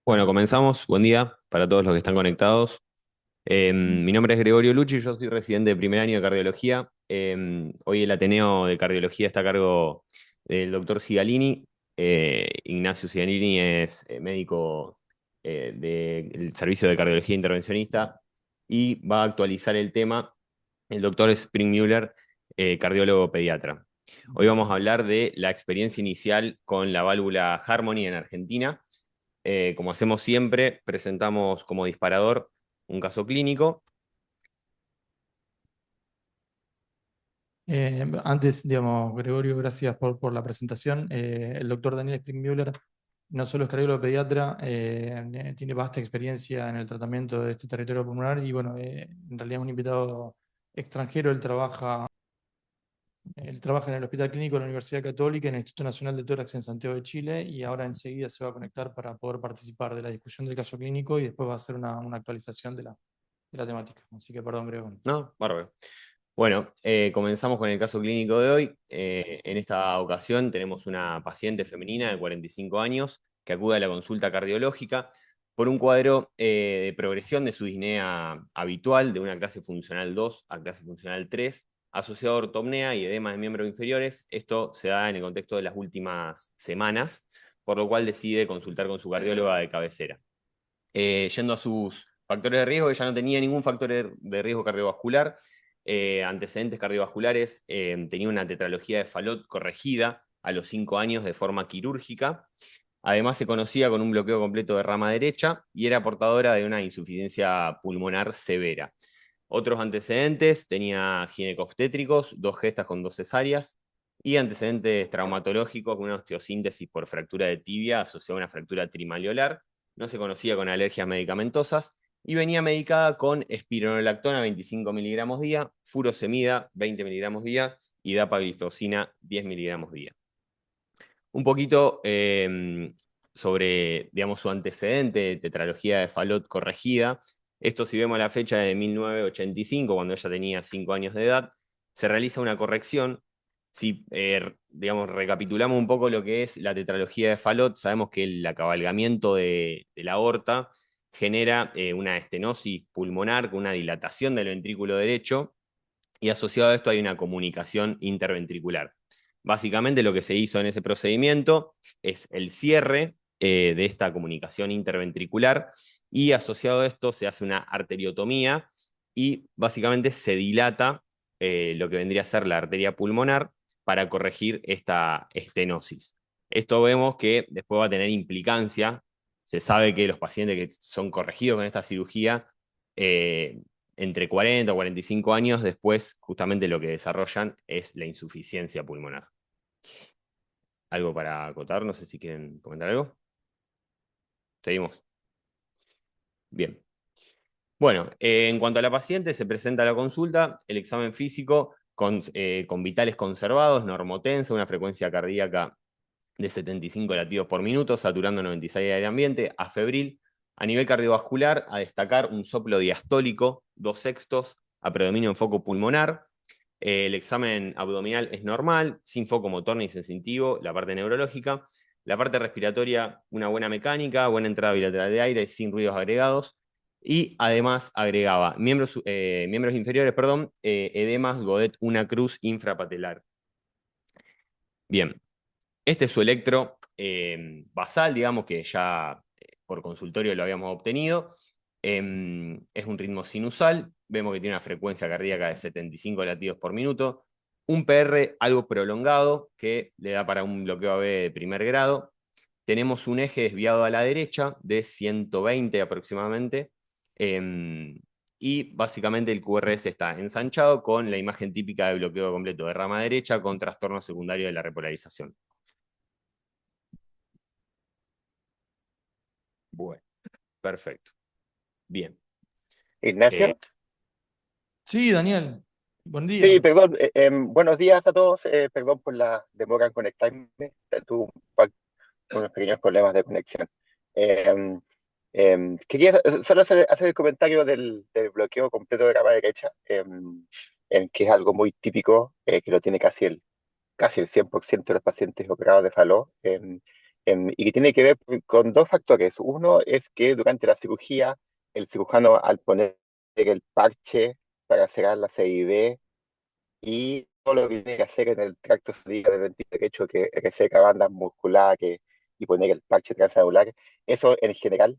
Bueno, comenzamos. Buen día para todos los que están conectados. Mi nombre es Gregorio Lucci, yo soy residente de primer año de cardiología. Hoy el Ateneo de Cardiología está a cargo del doctor Cigalini. Ignacio Cigalini es médico del Servicio de Cardiología Intervencionista y va a actualizar el tema el doctor Springmuller, cardiólogo pediatra. Hoy vamos a hablar de la experiencia inicial con la válvula Harmony en Argentina. Como hacemos siempre, presentamos como disparador un caso clínico. Antes, digamos, Gregorio, gracias por la presentación. El doctor Daniel Springmuller no solo es cardiólogo pediatra, tiene vasta experiencia en el tratamiento de este territorio pulmonar y bueno, en realidad es un invitado extranjero. Él trabaja en el Hospital Clínico de la Universidad Católica, en el Instituto Nacional de Tórax en Santiago de Chile, y ahora enseguida se va a conectar para poder participar de la discusión del caso clínico y después va a hacer una actualización de la temática. Así que perdón, Gregorio. ¿No? Bárbaro. Bueno, comenzamos con el caso clínico de hoy. En esta ocasión tenemos una paciente femenina de 45 años que acude a la consulta cardiológica por un cuadro de progresión de su disnea habitual de una clase funcional 2 a clase funcional 3, asociado a ortopnea y edema de miembros inferiores. Esto se da en el contexto de las últimas semanas, por lo cual decide consultar con su cardióloga de cabecera. Yendo a sus factores de riesgo, ella no tenía ningún factor de riesgo cardiovascular, antecedentes cardiovasculares, tenía una tetralogía de Fallot corregida a los 5 años de forma quirúrgica. Además, se conocía con un bloqueo completo de rama derecha y era portadora de una insuficiencia pulmonar severa. Otros antecedentes: tenía ginecobstétricos, 2 gestas con 2 cesáreas, y antecedentes traumatológicos con una osteosíntesis por fractura de tibia asociada a una fractura trimaliolar. No se conocía con alergias medicamentosas y venía medicada con espironolactona 25 miligramos día, furosemida 20 miligramos día y dapagliflozina 10 miligramos día. Un poquito sobre, digamos, su antecedente de tetralogía de Fallot corregida. Esto, si vemos la fecha de 1985, cuando ella tenía 5 años de edad, se realiza una corrección. Si, digamos, recapitulamos un poco lo que es la tetralogía de Fallot, sabemos que el acabalgamiento de la aorta genera una estenosis pulmonar con una dilatación del ventrículo derecho, y asociado a esto hay una comunicación interventricular. Básicamente lo que se hizo en ese procedimiento es el cierre de esta comunicación interventricular, y asociado a esto se hace una arteriotomía y básicamente se dilata lo que vendría a ser la arteria pulmonar para corregir esta estenosis. Esto vemos que después va a tener implicancia. Se sabe que los pacientes que son corregidos con esta cirugía, eh, entre 40 o 45 años después, justamente lo que desarrollan es la insuficiencia pulmonar. ¿Algo para acotar? No sé si quieren comentar algo. Seguimos. Bien. Bueno, en cuanto a la paciente, se presenta a la consulta el examen físico con vitales conservados, normotensa, una frecuencia cardíaca de 75 latidos por minuto, saturando 96 de aire ambiente, afebril. A nivel cardiovascular, a destacar un soplo diastólico, 2/6, a predominio en foco pulmonar. El examen abdominal es normal, sin foco motor ni sensitivo, la parte neurológica. La parte respiratoria, una buena mecánica, buena entrada bilateral de aire, sin ruidos agregados. Y además agregaba miembros inferiores, perdón, edemas, Godet, una cruz infrapatelar. Bien, este es su electro basal, digamos que ya por consultorio lo habíamos obtenido. Es un ritmo sinusal, vemos que tiene una frecuencia cardíaca de 75 latidos por minuto, un PR algo prolongado que le da para un bloqueo AB de primer grado. Tenemos un eje desviado a la derecha de 120 aproximadamente. Y básicamente el QRS está ensanchado con la imagen típica de bloqueo completo de rama derecha con trastorno secundario de la repolarización. Bueno, perfecto. Bien. Eh, Ignacio. Sí, Daniel, buen Sí, día. perdón. Buenos días a todos. Perdón por la demora en conectarme. Tuve unos pequeños problemas de conexión. Em, Quería solo hacer el comentario del bloqueo completo de cama derecha, que es algo muy típico, que lo tiene casi el 100% de los pacientes operados de Fallot. y que tiene que ver con dos factores. Uno es que durante la cirugía, el cirujano al poner el parche para cerrar la CID y todo lo que tiene que hacer en el tracto salida del ventrículo derecho, que reseca bandas musculares y poner el parche transanular, eso en general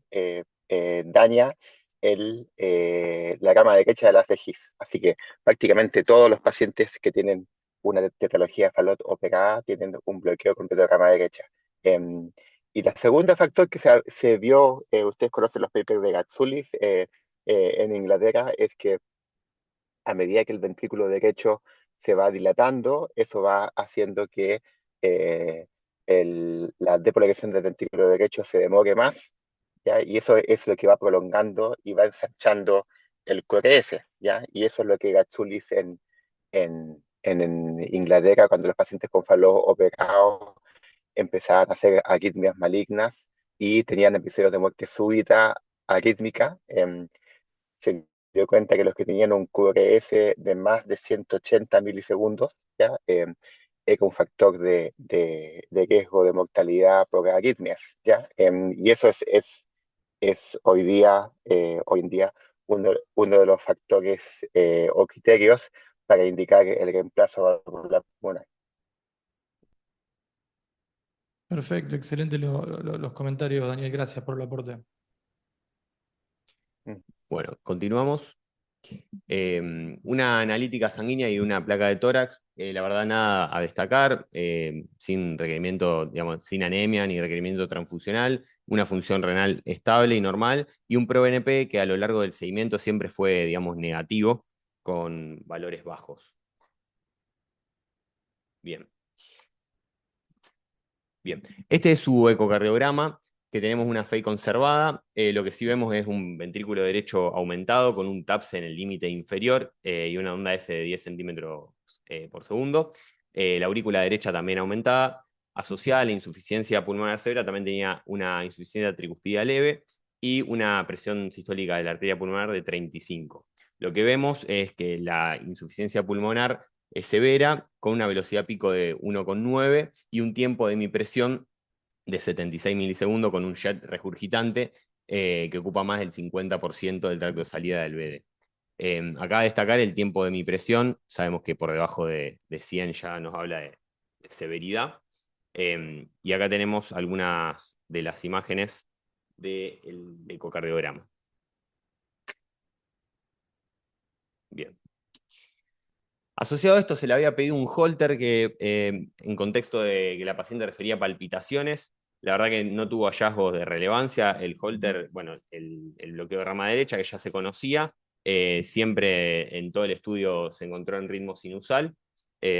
daña la rama derecha de la cejis. Así que prácticamente todos los pacientes que tienen una tetralogía de Fallot operada tienen un bloqueo completo de rama derecha. Em, y la segunda factor que se vio, ustedes conocen los papers de Gatsulis en Inglaterra, es que a medida que el ventrículo derecho se va dilatando, eso va haciendo que la depolarización del ventrículo derecho se demore más, ¿ya? Y eso es lo que va prolongando y va ensanchando el QRS, ¿ya? Y eso es lo que Gatsulis en Inglaterra, cuando los pacientes con falo operados empezaban a hacer arritmias malignas y tenían episodios de muerte súbita arrítmica. Se dio cuenta que los que tenían un QRS de más de 180 milisegundos, ¿ya? Era un factor de riesgo de mortalidad por arritmias, ¿ya? Y eso es hoy en día uno de los factores o criterios para indicar el reemplazo valvular pulmonar. Perfecto, excelente los comentarios, Daniel, gracias por el aporte. Mm. Bueno, continuamos. Una analítica sanguínea y una placa de tórax, la verdad nada a destacar, sin requerimiento, digamos, sin anemia ni requerimiento transfusional, una función renal estable y normal, y un ProBNP que a lo largo del seguimiento siempre fue, digamos, negativo, con valores bajos. Bien. Bien, este es su ecocardiograma, que tenemos una FEI conservada. Lo que sí vemos es un ventrículo derecho aumentado con un TAPS en el límite inferior y una onda S de 10 centímetros por segundo. La aurícula derecha también aumentada. Asociada a la insuficiencia pulmonar severa, también tenía una insuficiencia tricuspidea leve y una presión sistólica de la arteria pulmonar de 35. Lo que vemos es que la insuficiencia pulmonar es severa, con una velocidad pico de 1,9 y un tiempo de mipresión de 76 milisegundos con un jet regurgitante que ocupa más del 50% del tracto de salida del BD. Acá destacar el tiempo de mipresión, sabemos que por debajo de 100 ya nos habla de severidad. Y acá tenemos algunas de las imágenes del ecocardiograma. Bien. Asociado a esto se le había pedido un Holter que en contexto de que la paciente refería palpitaciones, la verdad que no tuvo hallazgos de relevancia. El Holter, bueno, el bloqueo de rama derecha que ya se conocía, siempre en todo el estudio se encontró en ritmo sinusal.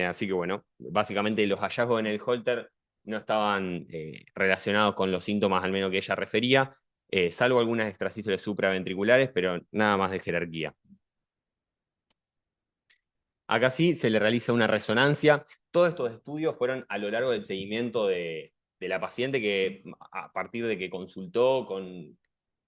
Así que bueno, básicamente los hallazgos en el Holter no estaban relacionados con los síntomas al menos que ella refería, salvo algunas extracístoles supraventriculares, pero nada más de jerarquía. Acá sí se le realiza una resonancia. Todos estos estudios fueron a lo largo del seguimiento de la paciente que a partir de que consultó con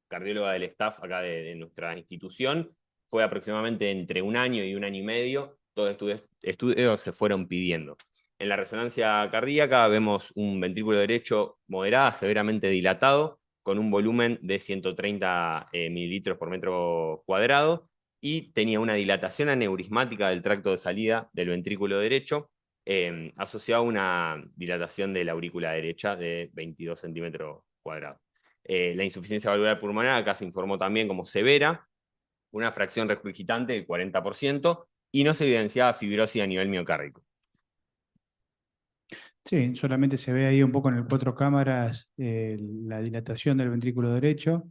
cardióloga del staff acá de nuestra institución, fue aproximadamente entre 1 año y 1 año y medio, todos estudios se fueron pidiendo. En la resonancia cardíaca vemos un ventrículo derecho moderado, severamente dilatado, con un volumen de 130 mililitros por metro cuadrado, y tenía una dilatación aneurismática del tracto de salida del ventrículo derecho, asociada a una dilatación de la aurícula derecha de 22 centímetros cuadrados. La insuficiencia valvular pulmonar acá se informó también como severa, una fracción regurgitante del 40%, y no se evidenciaba fibrosis a nivel miocárdico. Sí, solamente se ve ahí un poco en el cuatro cámaras la dilatación del ventrículo derecho.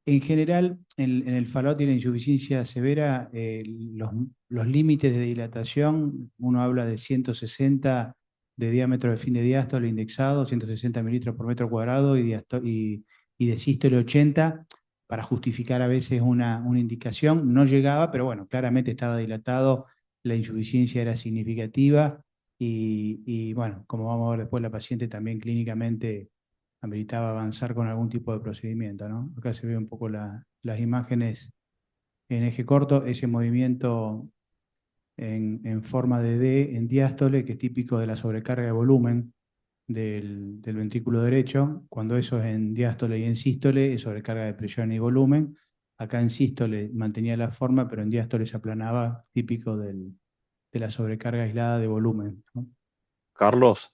En general, en el Fallot y la insuficiencia severa, los límites de dilatación, uno habla de 160 de diámetro del fin de diástole indexado, 160 mililitros por metro cuadrado y de sístole 80, para justificar a veces una indicación. No llegaba, pero bueno, claramente estaba dilatado, la insuficiencia era significativa y bueno, como vamos a ver después, la paciente también clínicamente ameritaba avanzar con algún tipo de procedimiento, ¿no? Acá se ve un poco las imágenes en eje corto, ese movimiento en forma de D en diástole, que es típico de la sobrecarga de volumen, del ventrículo derecho. Cuando eso es en diástole y en sístole, es sobrecarga de presión y volumen. Acá en sístole mantenía la forma, pero en diástole se aplanaba, típico de la sobrecarga aislada de volumen, ¿no? Carlos,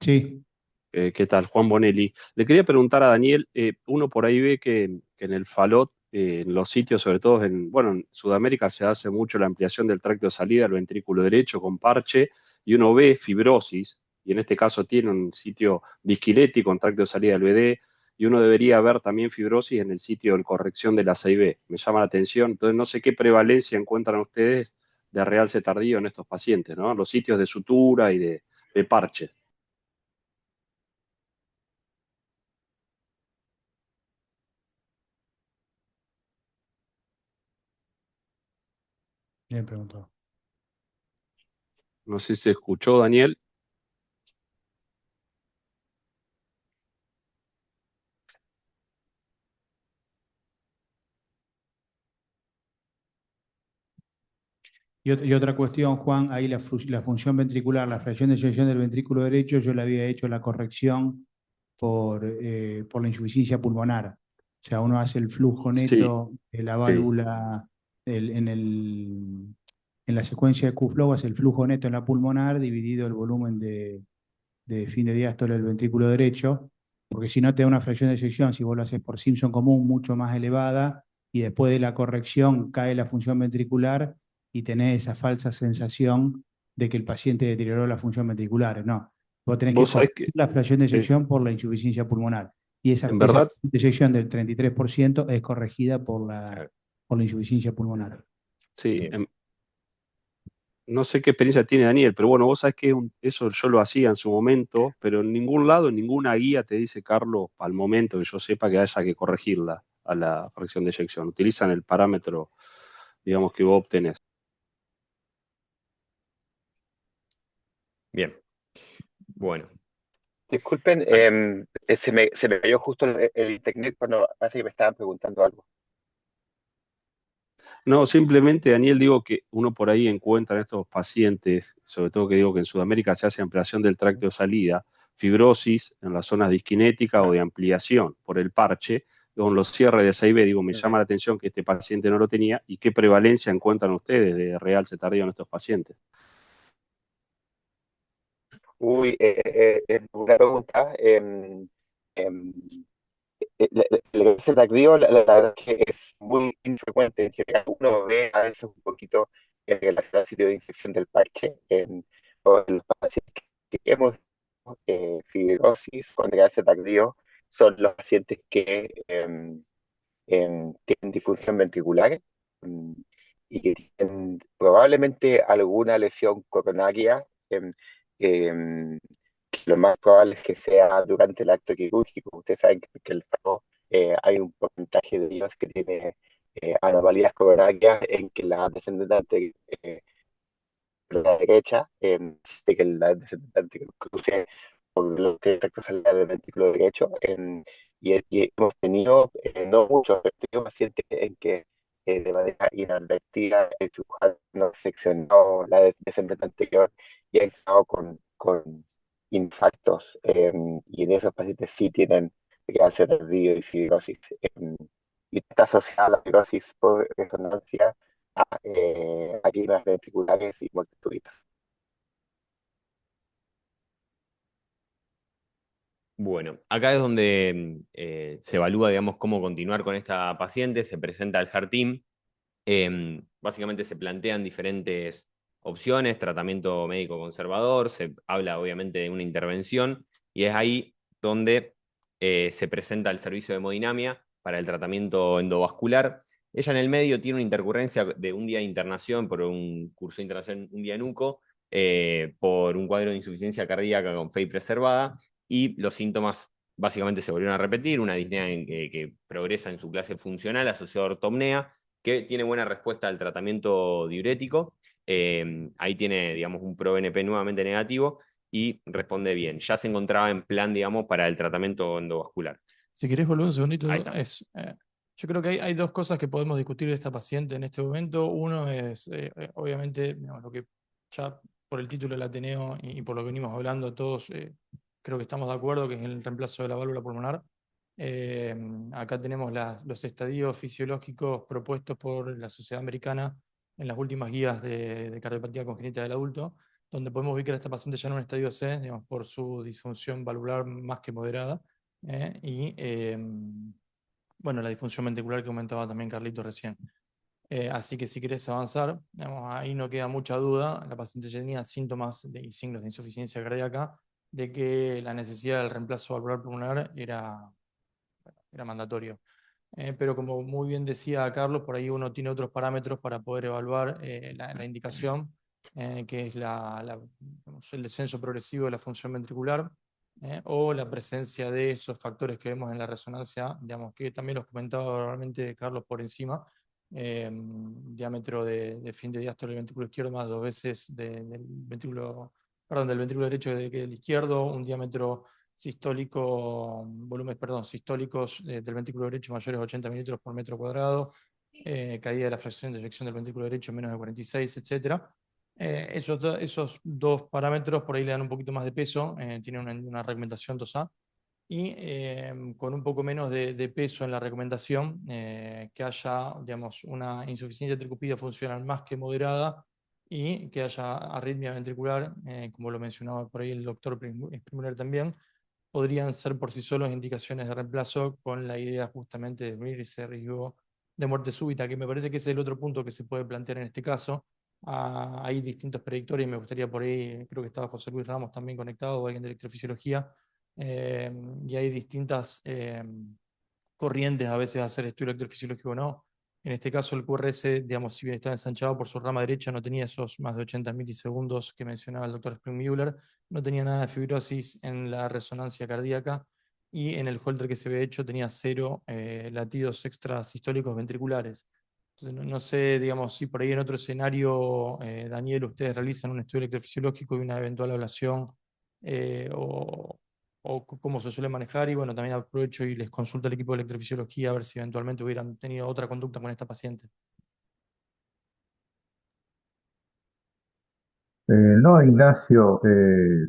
Sí, ¿qué tal? Juan Bonelli. Le quería preguntar a Daniel, uno por ahí ve que en el Falot, en los sitios, sobre todo bueno, en Sudamérica se hace mucho la ampliación del tracto de salida al ventrículo derecho con parche, y uno ve fibrosis, y en este caso tiene un sitio disquilético con tracto de salida del BD, y uno debería ver también fibrosis en el sitio de corrección de la 6B. Me llama la atención, entonces no sé qué prevalencia encuentran ustedes de realce tardío en estos pacientes, ¿no? Los sitios de sutura y de parches. le preguntó. No sé si se escuchó, Daniel. Y otra cuestión, Juan, ahí la función ventricular, la fracción de eyección del ventrículo derecho, yo le había hecho la corrección por la insuficiencia pulmonar. O sea, uno hace el flujo Sí, neto de la sí. válvula en la secuencia de Q-flow, hace el flujo neto en la pulmonar dividido el volumen de fin de diástole del ventrículo derecho, porque si no te da una fracción de eyección, si vos lo haces por Simpson común, mucho más elevada, y después de la corrección cae la función ventricular y tenés esa falsa sensación de que el paciente deterioró la función ventricular. No, vos tenés que Vos sabés corregir que, la fracción de eh, eyección por la insuficiencia pulmonar. Y esa en fracción verdad, de eyección del 33% es corregida Claro. por la insuficiencia pulmonar. sí, Bien. no sé qué experiencia tiene Daniel, pero bueno, vos sabés que eso yo lo hacía en su momento, pero en ningún lado, en ninguna guía te dice, Carlos, al momento que yo sepa que haya que corregirla a la fracción de eyección. Utilizan el parámetro, digamos, que vos obtenés. Bien. Bueno. Disculpen, Ac- se me cayó justo el internet cuando parece que me estaban preguntando algo. No, simplemente, Daniel, digo que uno por ahí encuentra en estos pacientes, sobre todo que digo que en Sudamérica se hace ampliación del tracto de salida, fibrosis en las zonas disquinéticas o de ampliación por el parche, con los cierres de 6B. Digo, me llama la atención que este paciente no lo tenía, y qué prevalencia encuentran ustedes de realce tardío en estos pacientes. Uy, es una pregunta. El ese tardío, la verdad es que es muy infrecuente. En general, uno ve a veces un poquito en relación al sitio de infección del parche. O en los pacientes que hemos fibrosis con ese tardío son los pacientes que tienen disfunción ventricular, mm, y que tienen probablemente alguna lesión coronaria, em, que lo más probable es que sea durante el acto quirúrgico. Ustedes saben que el FAO, hay un porcentaje de ellos que tiene anomalías coronarias en que la descendente por la derecha, de que la descendente cruce por los tractos salida del ventrículo derecho. Y hemos tenido, no muchos, pero tenido pacientes en que de manera inadvertida el cirujano no seccionó la descendente anterior y ha quedado con infartos. Y en esos pacientes sí tienen cáncer tardío y fibrosis. Y está asociada a la fibrosis por resonancia a edemas ventriculares y multituditas. Bueno, acá es donde se evalúa, digamos, cómo continuar con esta paciente, se presenta al HER team. Básicamente se plantean diferentes opciones, tratamiento médico conservador, se habla obviamente de una intervención, y es ahí donde se presenta el servicio de hemodinamia para el tratamiento endovascular. Ella en el medio tiene una intercurrencia de un día de internación por un curso de internación, un día en UCO, por un cuadro de insuficiencia cardíaca con FEI preservada, y los síntomas básicamente se volvieron a repetir, una disnea que progresa en su clase funcional asociada a ortopnea, que tiene buena respuesta al tratamiento diurético. Ahí tiene, digamos, un ProBNP nuevamente negativo y responde bien. Ya se encontraba en plan, digamos, para el tratamiento endovascular. Si querés volver un Ahí segundito, está. yo creo que hay dos cosas que podemos discutir de esta paciente en este momento. Uno es, obviamente, digamos, lo que ya por el título del Ateneo y por lo que venimos hablando todos, creo que estamos de acuerdo, que es el reemplazo de la válvula pulmonar. Acá tenemos los estadios fisiológicos propuestos por la Sociedad Americana en las últimas guías de cardiopatía congénita del adulto, donde podemos ubicar a esta paciente ya en un estadio C, digamos, por su disfunción valvular más que moderada, bueno, la disfunción ventricular que comentaba también Carlito recién. Así que si querés avanzar, digamos, ahí no queda mucha duda, la paciente ya tenía síntomas y signos de insuficiencia cardíaca, de que la necesidad del reemplazo valvular pulmonar era mandatorio. Pero como muy bien decía Carlos, por ahí uno tiene otros parámetros para poder evaluar la indicación, que es digamos, el descenso progresivo de la función ventricular, o la presencia de esos factores que vemos en la resonancia, digamos, que también los comentaba realmente Carlos por encima, diámetro de fin de diástole del ventrículo izquierdo más 2 veces del ventrículo, perdón, del ventrículo derecho que del izquierdo, un diámetro sistólico, sistólicos del ventrículo derecho mayores a 80 mililitros por metro cuadrado, caída de la fracción de eyección del ventrículo derecho menos de 46, etc. Esos dos parámetros por ahí le dan un poquito más de peso, tienen una recomendación 2A, y con un poco menos de peso en la recomendación, que haya, digamos, una insuficiencia tricúpida funcional más que moderada y que haya arritmia ventricular, como lo mencionaba por ahí el doctor Springer también, podrían ser por sí solos indicaciones de reemplazo con la idea justamente de disminuir ese riesgo de muerte súbita, que me parece que es el otro punto que se puede plantear en este caso. Hay distintos predictores y me gustaría por ahí, creo que estaba José Luis Ramos también conectado, o alguien de electrofisiología, y hay distintas corrientes a veces a hacer estudio electrofisiológico o no. En este caso, el QRS, digamos, si bien estaba ensanchado por su rama derecha, no tenía esos más de 80 milisegundos que mencionaba el doctor Spring-Mueller, no tenía nada de fibrosis en la resonancia cardíaca, y en el holter que se había hecho tenía 0 latidos extrasistólicos ventriculares. Entonces, no sé, digamos, si por ahí en otro escenario, Daniel, ustedes realizan un estudio electrofisiológico y una eventual ablación, eh, o, cómo se suele manejar, y bueno, también aprovecho y les consulto al equipo de electrofisiología a ver si eventualmente hubieran tenido otra conducta con esta paciente. No, Ignacio,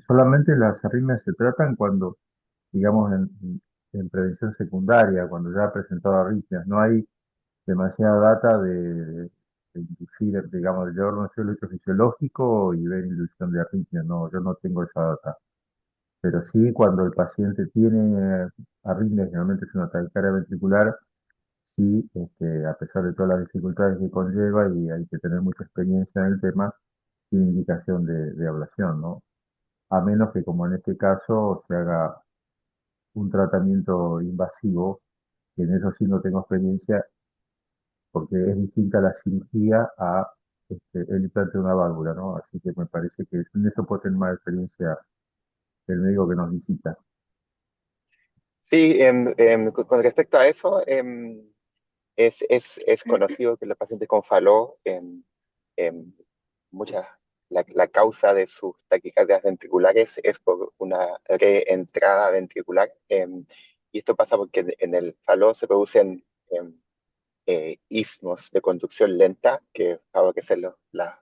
solamente las arritmias se tratan cuando, digamos, en prevención secundaria, cuando ya ha presentado arritmias. No hay demasiada data de inducir, digamos, yo no soy electrofisiológico y ver inducción de arritmias. No, yo no tengo esa data. Pero sí, cuando el paciente tiene arritmias, generalmente es una taquicardia ventricular, sí, a pesar de todas las dificultades que conlleva y hay que tener mucha experiencia en el tema, tiene indicación de ablación, ¿no? A menos que, como en este caso, se haga un tratamiento invasivo, que en eso sí no tengo experiencia, porque es distinta la cirugía a el implante de una válvula, ¿no? Así que me parece que en eso puede tener más experiencia el médico que nos visita. Sí, con respecto a eso, es conocido que los pacientes con Fallot, em, muchas, la causa de sus taquicardias ventriculares es por una reentrada ventricular. Y esto pasa porque en el Fallot se producen istmos de conducción lenta que favorecen los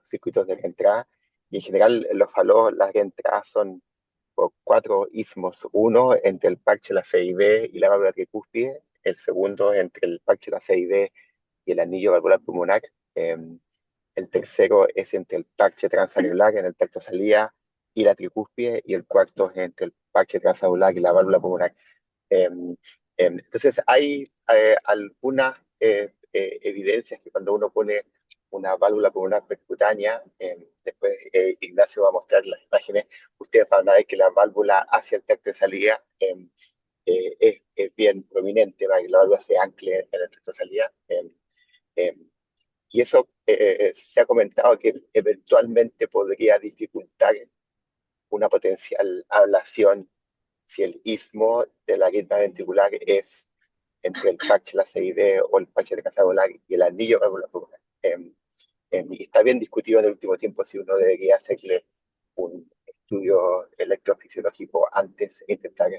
circuitos de reentrada. Y en general, en los Fallot, las reentradas son por 4 istmos. Uno entre el parche, la CIB y la válvula tricúspide. El segundo entre el parche, la CIB y el anillo valvular pulmonar. El tercero es entre el parche transanular en el tracto salida y la tricúspide. Y el cuarto es entre el parche transanular y la válvula pulmonar. Entonces, hay algunas evidencias que cuando uno pone una válvula pulmonar percutánea, después Ignacio va a mostrar las imágenes, ustedes van a ver que la válvula hacia el tracto de salida es bien prominente, para que la válvula se ancle en el tracto de salida. Y eso se ha comentado que eventualmente podría dificultar una potencial ablación si el istmo de la arritmia ventricular es entre el parche, la CID o el parche de casabular y el anillo valvular pulmonar. Y está bien discutido en el último tiempo si uno debería hacerle un estudio electrofisiológico antes de intentar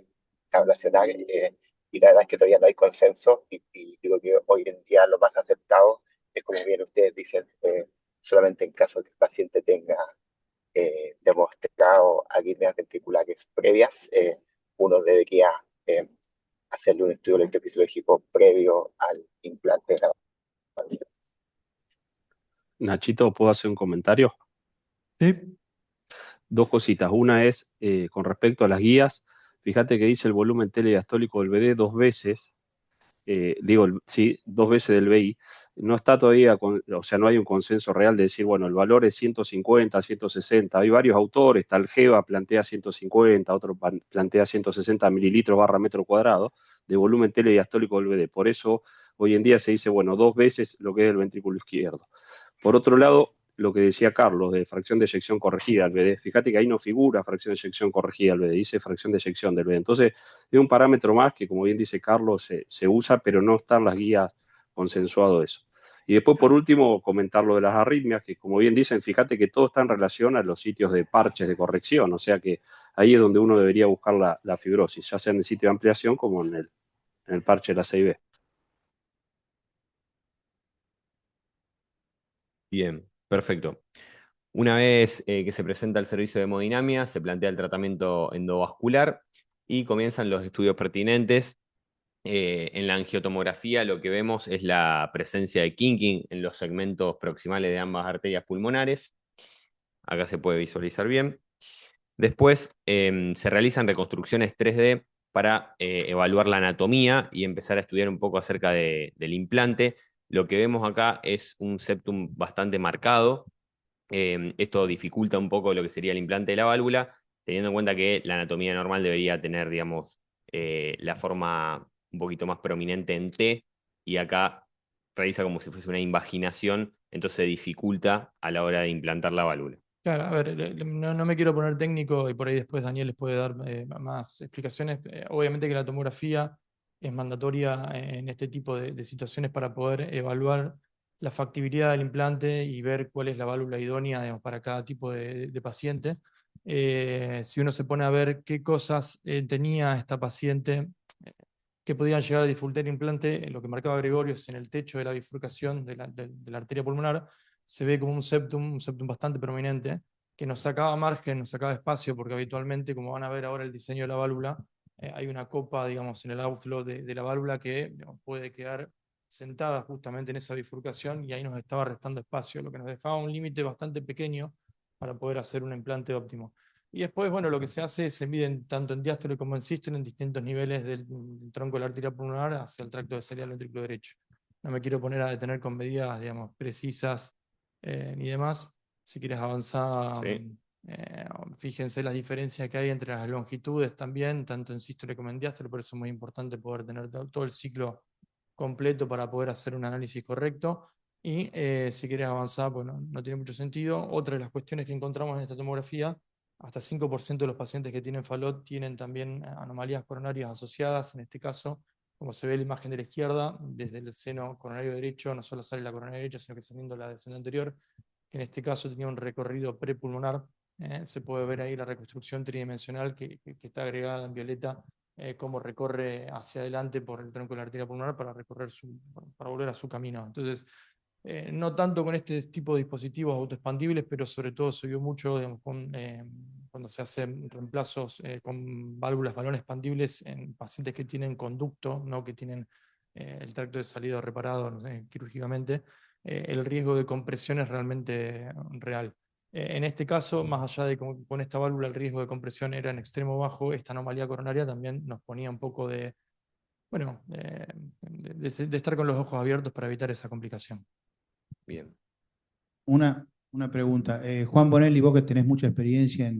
ablacionar. Y la verdad es que todavía no hay consenso y digo que hoy en día lo más aceptado es, como bien ustedes dicen, solamente en caso de que el paciente tenga demostrado arritmias ventriculares previas, uno debería hacerle un estudio electrofisiológico previo al implante de la válvula. Nachito, ¿puedo hacer un comentario? Sí, Dos cositas. Una es con respecto a las guías. Fíjate que dice el volumen telediastólico del BD dos veces. Sí, dos veces del BI. No está todavía, o sea, no hay un consenso real de decir, bueno, el valor es 150, 160. Hay varios autores, tal Geva plantea 150, otro plantea 160 mililitros barra metro cuadrado de volumen telediastólico del BD. Por eso hoy en día se dice, bueno, dos veces lo que es el ventrículo izquierdo. Por otro lado, lo que decía Carlos de fracción de eyección corregida al BD, fíjate que ahí no figura fracción de eyección corregida al BD, dice fracción de eyección del BD. Entonces, es un parámetro más que, como bien dice Carlos, se usa, pero no están las guías consensuado eso. Y después, por último, comentar lo de las arritmias, que como bien dicen, fíjate que todo está en relación a los sitios de parches de corrección, o sea que ahí es donde uno debería buscar la fibrosis, ya sea en el sitio de ampliación como en el parche de la CIB. Bien, perfecto. Una vez que se presenta el servicio de hemodinamia, se plantea el tratamiento endovascular y comienzan los estudios pertinentes. En la angiotomografía lo que vemos es la presencia de kinking en los segmentos proximales de ambas arterias pulmonares. Acá se puede visualizar bien. Después se realizan reconstrucciones 3D para evaluar la anatomía y empezar a estudiar un poco acerca del implante. Lo que vemos acá es un septum bastante marcado. Esto dificulta un poco lo que sería el implante de la válvula, teniendo en cuenta que la anatomía normal debería tener, digamos, la forma un poquito más prominente en T, y acá realiza como si fuese una invaginación, entonces se dificulta a la hora de implantar la válvula. claro, a ver, no me quiero poner técnico y por ahí después Daniel les puede dar más explicaciones. Obviamente que la tomografía es mandatoria en este tipo de situaciones para poder evaluar la factibilidad del implante y ver cuál es la válvula idónea, digamos, para cada tipo de paciente. Si uno se pone a ver qué cosas tenía esta paciente que podían llegar a dificultar el implante, lo que marcaba Gregorio es en el techo de la bifurcación de la arteria pulmonar, se ve como un septum bastante prominente, que nos sacaba margen, nos sacaba espacio, porque habitualmente, como van a ver ahora el diseño de la válvula, hay una copa, digamos, en el outflow de la válvula que, digamos, puede quedar sentada justamente en esa bifurcación y ahí nos estaba restando espacio, lo que nos dejaba un límite bastante pequeño para poder hacer un implante óptimo. Y después, bueno, lo que se hace es se miden tanto en diástole como en sístole en distintos niveles del tronco de la arteria pulmonar hacia el tracto de salida del ventrículo derecho. No me quiero poner a detener con medidas, digamos, precisas ni demás. Si quieres avanzar, ¿Sí? eh, fíjense las diferencias que hay entre las longitudes también, tanto en sístole como en diástole, por eso es muy importante poder tener todo el ciclo completo para poder hacer un análisis correcto. Y si quieres avanzar, pues no tiene mucho sentido. Otra de las cuestiones que encontramos en esta tomografía, hasta 5% de los pacientes que tienen Fallot tienen también anomalías coronarias asociadas. En este caso, como se ve en la imagen de la izquierda, desde el seno coronario derecho no solo sale la coronaria derecha, sino que saliendo la del seno anterior, que en este caso tenía un recorrido prepulmonar. Se puede ver ahí la reconstrucción tridimensional que está agregada en violeta, cómo recorre hacia adelante por el tronco de la arteria pulmonar para volver a su camino. Entonces, no tanto con este tipo de dispositivos autoexpandibles, pero sobre todo se vio mucho, digamos, cuando se hacen reemplazos con válvulas balón expandibles en pacientes que tienen conducto, no que tienen el tracto de salida reparado, no sé, quirúrgicamente. El riesgo de compresión es realmente real. En este caso, más allá de que con esta válvula el riesgo de compresión era en extremo bajo, esta anomalía coronaria también nos ponía un poco de, bueno, de estar con los ojos abiertos para evitar esa complicación. Bien. Una pregunta. Juan Bonelli, vos que tenés mucha experiencia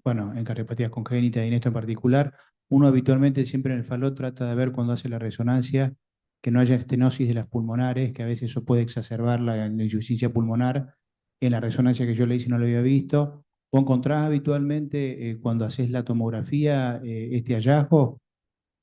bueno, en cardiopatías congénitas y en esto en particular, uno habitualmente siempre en el Fallot trata de ver cuando hace la resonancia que no haya estenosis de las pulmonares, que a veces eso puede exacerbar la insuficiencia pulmonar. En la resonancia que yo le hice no lo había visto. ¿Vos encontrás habitualmente cuando haces la tomografía este hallazgo?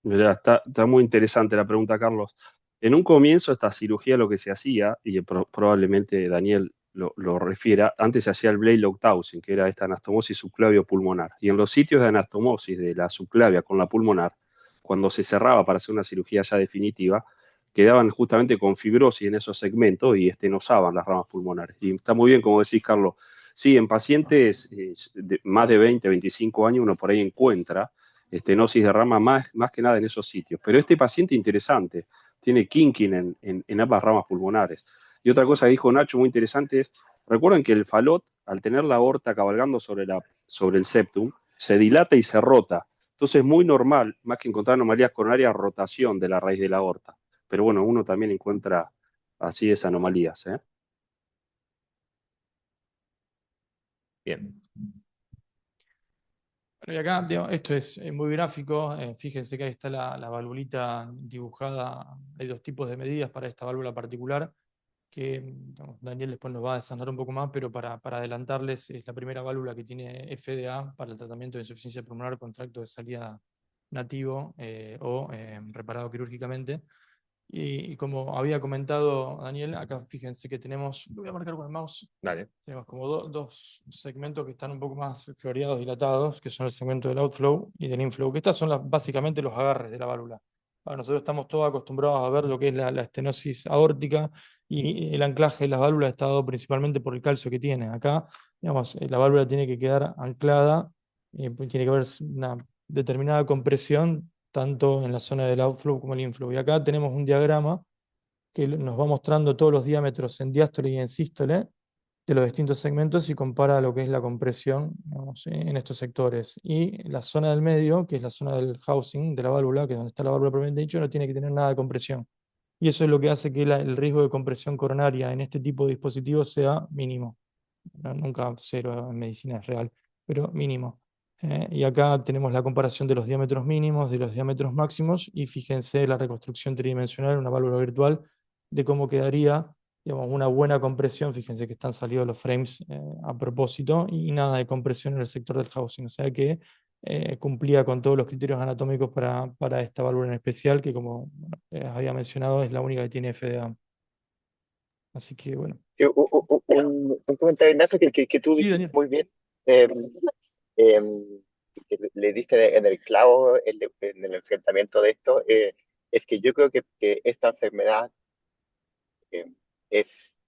Mirá, está muy interesante la pregunta, Carlos. En un comienzo, esta cirugía lo que se hacía, y probablemente Daniel lo refiera, antes se hacía el Blalock-Taussig, que era esta anastomosis subclavio pulmonar. Y en los sitios de anastomosis de la subclavia con la pulmonar, cuando se cerraba para hacer una cirugía ya definitiva, quedaban justamente con fibrosis en esos segmentos y estenosaban las ramas pulmonares. Y está muy bien, como decís, Carlos. Sí, en pacientes más de 20, 25 años uno por ahí encuentra estenosis de rama más que nada en esos sitios. Pero este paciente interesante, tiene kinking en ambas ramas pulmonares. Y otra cosa que dijo Nacho muy interesante es, recuerden que el falot, al tener la aorta cabalgando sobre el septum, se dilata y se rota. Entonces es muy normal, más que encontrar anomalías coronarias, rotación de la raíz de la aorta. Pero bueno, uno también encuentra así esas anomalías, ¿eh? Bien. Bueno, y acá, digamos, esto es muy gráfico. Fíjense que ahí está la valvulita dibujada. Hay dos tipos de medidas para esta válvula particular, que digamos, Daniel después nos va a desandar un poco más, pero para adelantarles, es la primera válvula que tiene FDA para el tratamiento de insuficiencia pulmonar con tracto de salida nativo o reparado quirúrgicamente. Y como había comentado Daniel, acá fíjense que tenemos, lo voy a marcar con el mouse, Dale. tenemos como dos segmentos que están un poco más floreados, dilatados, que son el segmento del outflow y del inflow, que estas son básicamente los agarres de la válvula. Ahora, nosotros estamos todos acostumbrados a ver lo que es la estenosis aórtica y el anclaje de las válvulas está dado principalmente por el calcio que tiene. Acá, digamos, la válvula tiene que quedar anclada, pues tiene que haber una determinada compresión tanto en la zona del outflow como el inflow. Y acá tenemos un diagrama que nos va mostrando todos los diámetros en diástole y en sístole de los distintos segmentos y compara lo que es la compresión, digamos, en estos sectores. Y la zona del medio, que es la zona del housing de la válvula, que es donde está la válvula propiamente dicho, no tiene que tener nada de compresión. Y eso es lo que hace que el riesgo de compresión coronaria en este tipo de dispositivos sea mínimo. Nunca cero en medicina es real, pero mínimo. Y acá tenemos la comparación de los diámetros mínimos, de los diámetros máximos, y fíjense la reconstrucción tridimensional, una válvula virtual, de cómo quedaría, digamos, una buena compresión. Fíjense que están salidos los frames a propósito, y nada de compresión en el sector del housing. O sea que cumplía con todos los criterios anatómicos para esta válvula en especial, que como bueno, había mencionado, es la única que tiene FDA. Así que bueno. Un comentario, Ignacio, que tú Sí, dijiste Daniel. muy bien. Eh, que le diste en el clavo en el enfrentamiento de esto, es que yo creo que esta enfermedad eh, es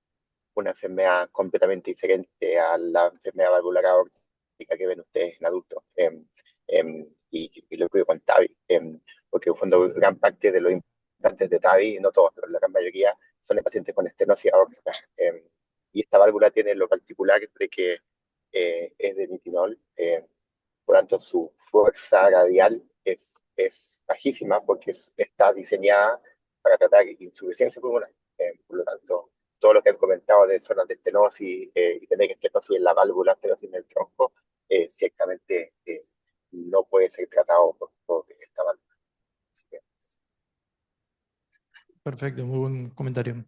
una enfermedad completamente diferente a la enfermedad valvular aórtica que ven ustedes en adultos. Y lo que con TAVI, porque en el fondo gran parte de los implantes de TAVI, no todos, pero la gran mayoría, son en pacientes con estenosis aórtica. Y esta válvula tiene lo particular de que es de nitinol, por tanto su fuerza radial es bajísima porque está diseñada para tratar insuficiencia pulmonar. Por lo tanto, todo lo que han comentado de zonas de estenosis y tener estenosis en la válvula, estenosis en el tronco, ciertamente no puede ser tratado por esta válvula. Así que, Perfecto, muy buen comentario.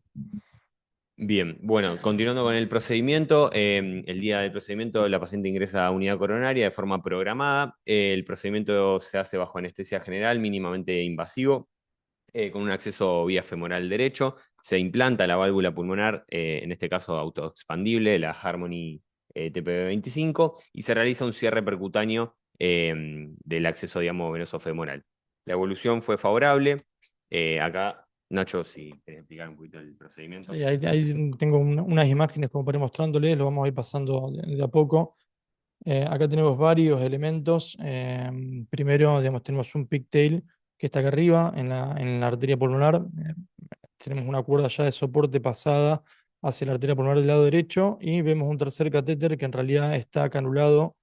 Bien, bueno, continuando con el procedimiento, el día del procedimiento la paciente ingresa a unidad coronaria de forma programada. El procedimiento se hace bajo anestesia general, mínimamente invasivo, con un acceso vía femoral derecho. Se implanta la válvula pulmonar, en este caso autoexpandible, la Harmony TPB-25, y se realiza un cierre percutáneo del acceso, digamos, venoso femoral. La evolución fue favorable. Acá Nacho, si querés explicar un poquito el procedimiento. Ahí tengo unas imágenes como para ir mostrándoles, lo vamos a ir pasando de a poco. Acá tenemos varios elementos. Primero, digamos, tenemos un pigtail que está acá arriba en la arteria pulmonar. Tenemos una cuerda ya de soporte pasada hacia la arteria pulmonar del lado derecho y vemos un tercer catéter que en realidad está canulado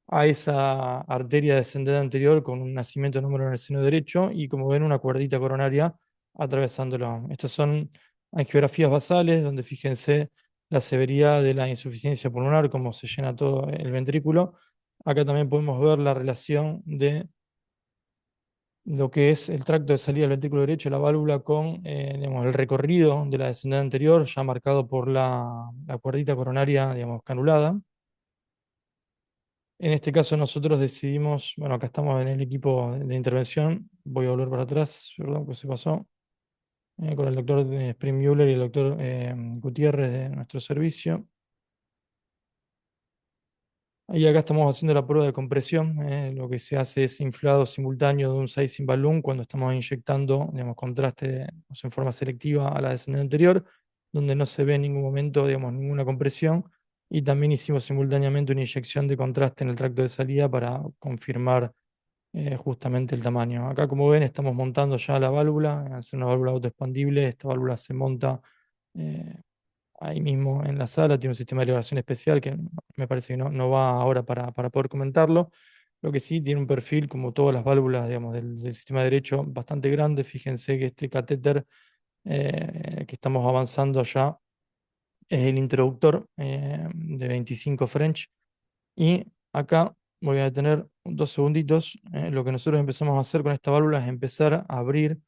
a esa arteria descendente anterior con un nacimiento número en el seno derecho y como ven una cuerdita coronaria atravesándolo. Estas son angiografías basales donde fíjense la severidad de la insuficiencia pulmonar, cómo se llena todo el ventrículo. Acá también podemos ver la relación de lo que es el tracto de salida del ventrículo derecho de la válvula con digamos, el recorrido de la descendente anterior, ya marcado por la cuerdita coronaria, digamos, canulada. En este caso nosotros decidimos, bueno, acá estamos en el equipo de intervención, voy a volver para atrás, perdón, que se pasó, con el doctor Springmuller y el doctor Gutiérrez de nuestro servicio. Y acá estamos haciendo la prueba de compresión. Lo que se hace es inflado simultáneo de un sizing balloon cuando estamos inyectando, digamos, contraste en forma selectiva a la descendente anterior, donde no se ve en ningún momento, digamos, ninguna compresión. Y también hicimos simultáneamente una inyección de contraste en el tracto de salida para confirmar justamente el tamaño. Acá, como ven, estamos montando ya la válvula. Al ser una válvula autoexpandible, esta válvula se monta eh, ahí mismo en la sala. Tiene un sistema de elevación especial que me parece que no va ahora para poder comentarlo. Lo que sí tiene un perfil, como todas las válvulas, digamos, del sistema derecho, bastante grande. Fíjense que este catéter que estamos avanzando ya es el introductor de 25 French. Y acá voy a detener 2 segunditos. Lo que nosotros empezamos a hacer con esta válvula es empezar a abrir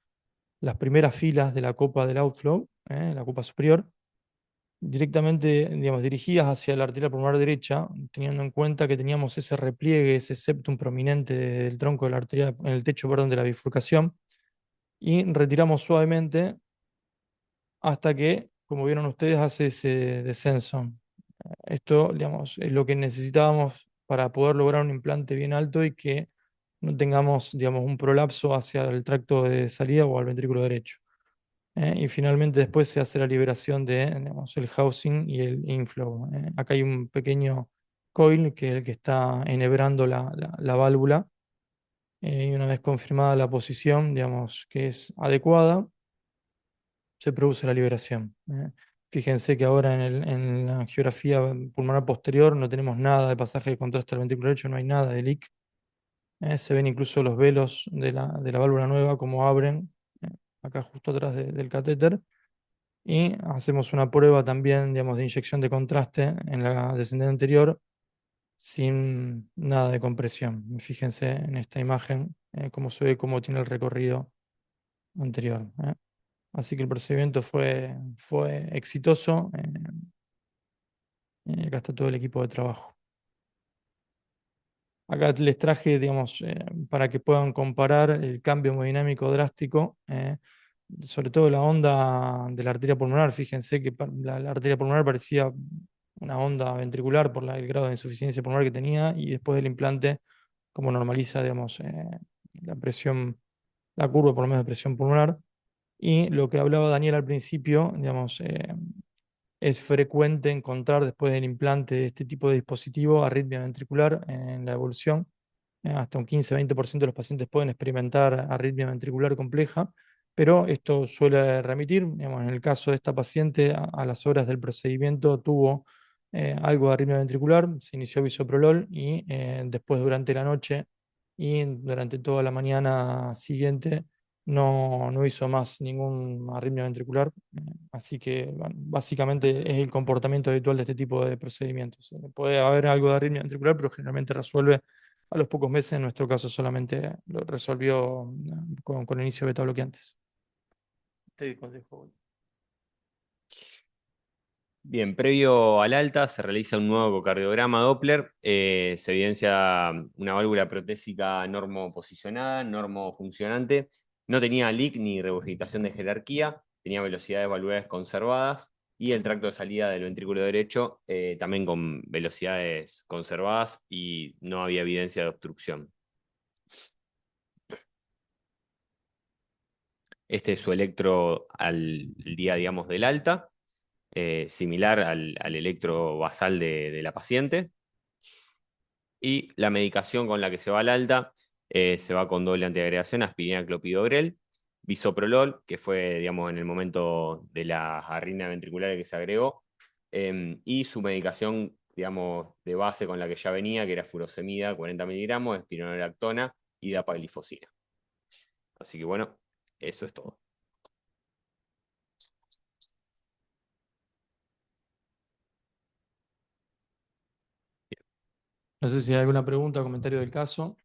las primeras filas de la copa del outflow, la copa superior, directamente, digamos, dirigidas hacia la arteria pulmonar derecha, teniendo en cuenta que teníamos ese repliegue, ese septum prominente del tronco de la arteria, en el techo, perdón, de la bifurcación, y retiramos suavemente hasta que, como vieron ustedes, hace ese descenso. Esto, digamos, es lo que necesitábamos para poder lograr un implante bien alto y que no tengamos, digamos, un prolapso hacia el tracto de salida o al ventrículo derecho. Y finalmente después se hace la liberación de, digamos, el housing y el inflow. Acá hay un pequeño coil que es el que está enhebrando la válvula. Y una vez confirmada la posición, digamos, que es adecuada, se produce la liberación. Fíjense que ahora en la geografía pulmonar posterior no tenemos nada de pasaje de contraste al ventrículo derecho, no hay nada de leak. Se ven incluso los velos de la válvula nueva como abren, acá justo atrás del catéter. Y hacemos una prueba también, digamos, de inyección de contraste en la descendente anterior sin nada de compresión. Fíjense en esta imagen cómo se ve, cómo tiene el recorrido anterior. Así que el procedimiento fue exitoso. Acá está todo el equipo de trabajo. Acá les traje, digamos, para que puedan comparar el cambio hemodinámico drástico, sobre todo la onda de la arteria pulmonar. Fíjense que la arteria pulmonar parecía una onda ventricular por el grado de insuficiencia pulmonar que tenía, y después del implante, como normaliza, digamos, la presión, la curva por lo menos de presión pulmonar. Y lo que hablaba Daniel al principio, digamos, es frecuente encontrar después del implante de este tipo de dispositivo arritmia ventricular en la evolución. Hasta un 15-20% de los pacientes pueden experimentar arritmia ventricular compleja, pero esto suele remitir. Digamos, en el caso de esta paciente, a las horas del procedimiento tuvo algo de arritmia ventricular, se inició bisoprolol y después durante la noche y durante toda la mañana siguiente no hizo más ningún arritmia ventricular. Así que bueno, básicamente es el comportamiento habitual de este tipo de procedimientos. Puede haber algo de arritmia ventricular, pero generalmente resuelve a los pocos meses. En nuestro caso solamente lo resolvió con el inicio de beta bloqueantes. Te dejo. Bien, previo al alta se realiza un nuevo ecocardiograma Doppler, se evidencia una válvula protésica normoposicionada, normofuncionante, no tenía leak ni regurgitación de jerarquía, tenía velocidades valvulares conservadas y el tracto de salida del ventrículo derecho también con velocidades conservadas y no había evidencia de obstrucción. Este es su electro al día, digamos, del alta. Similar al electro basal de la paciente. Y la medicación con la que se va al alta se va con doble antiagregación, aspirina, clopidogrel, bisoprolol, que fue, digamos, en el momento de la arritmia ventricular que se agregó, y su medicación, digamos, de base con la que ya venía, que era furosemida, 40 miligramos, espironolactona y dapaglifosina. Así que bueno, eso es todo. No sé si hay alguna pregunta o comentario del caso.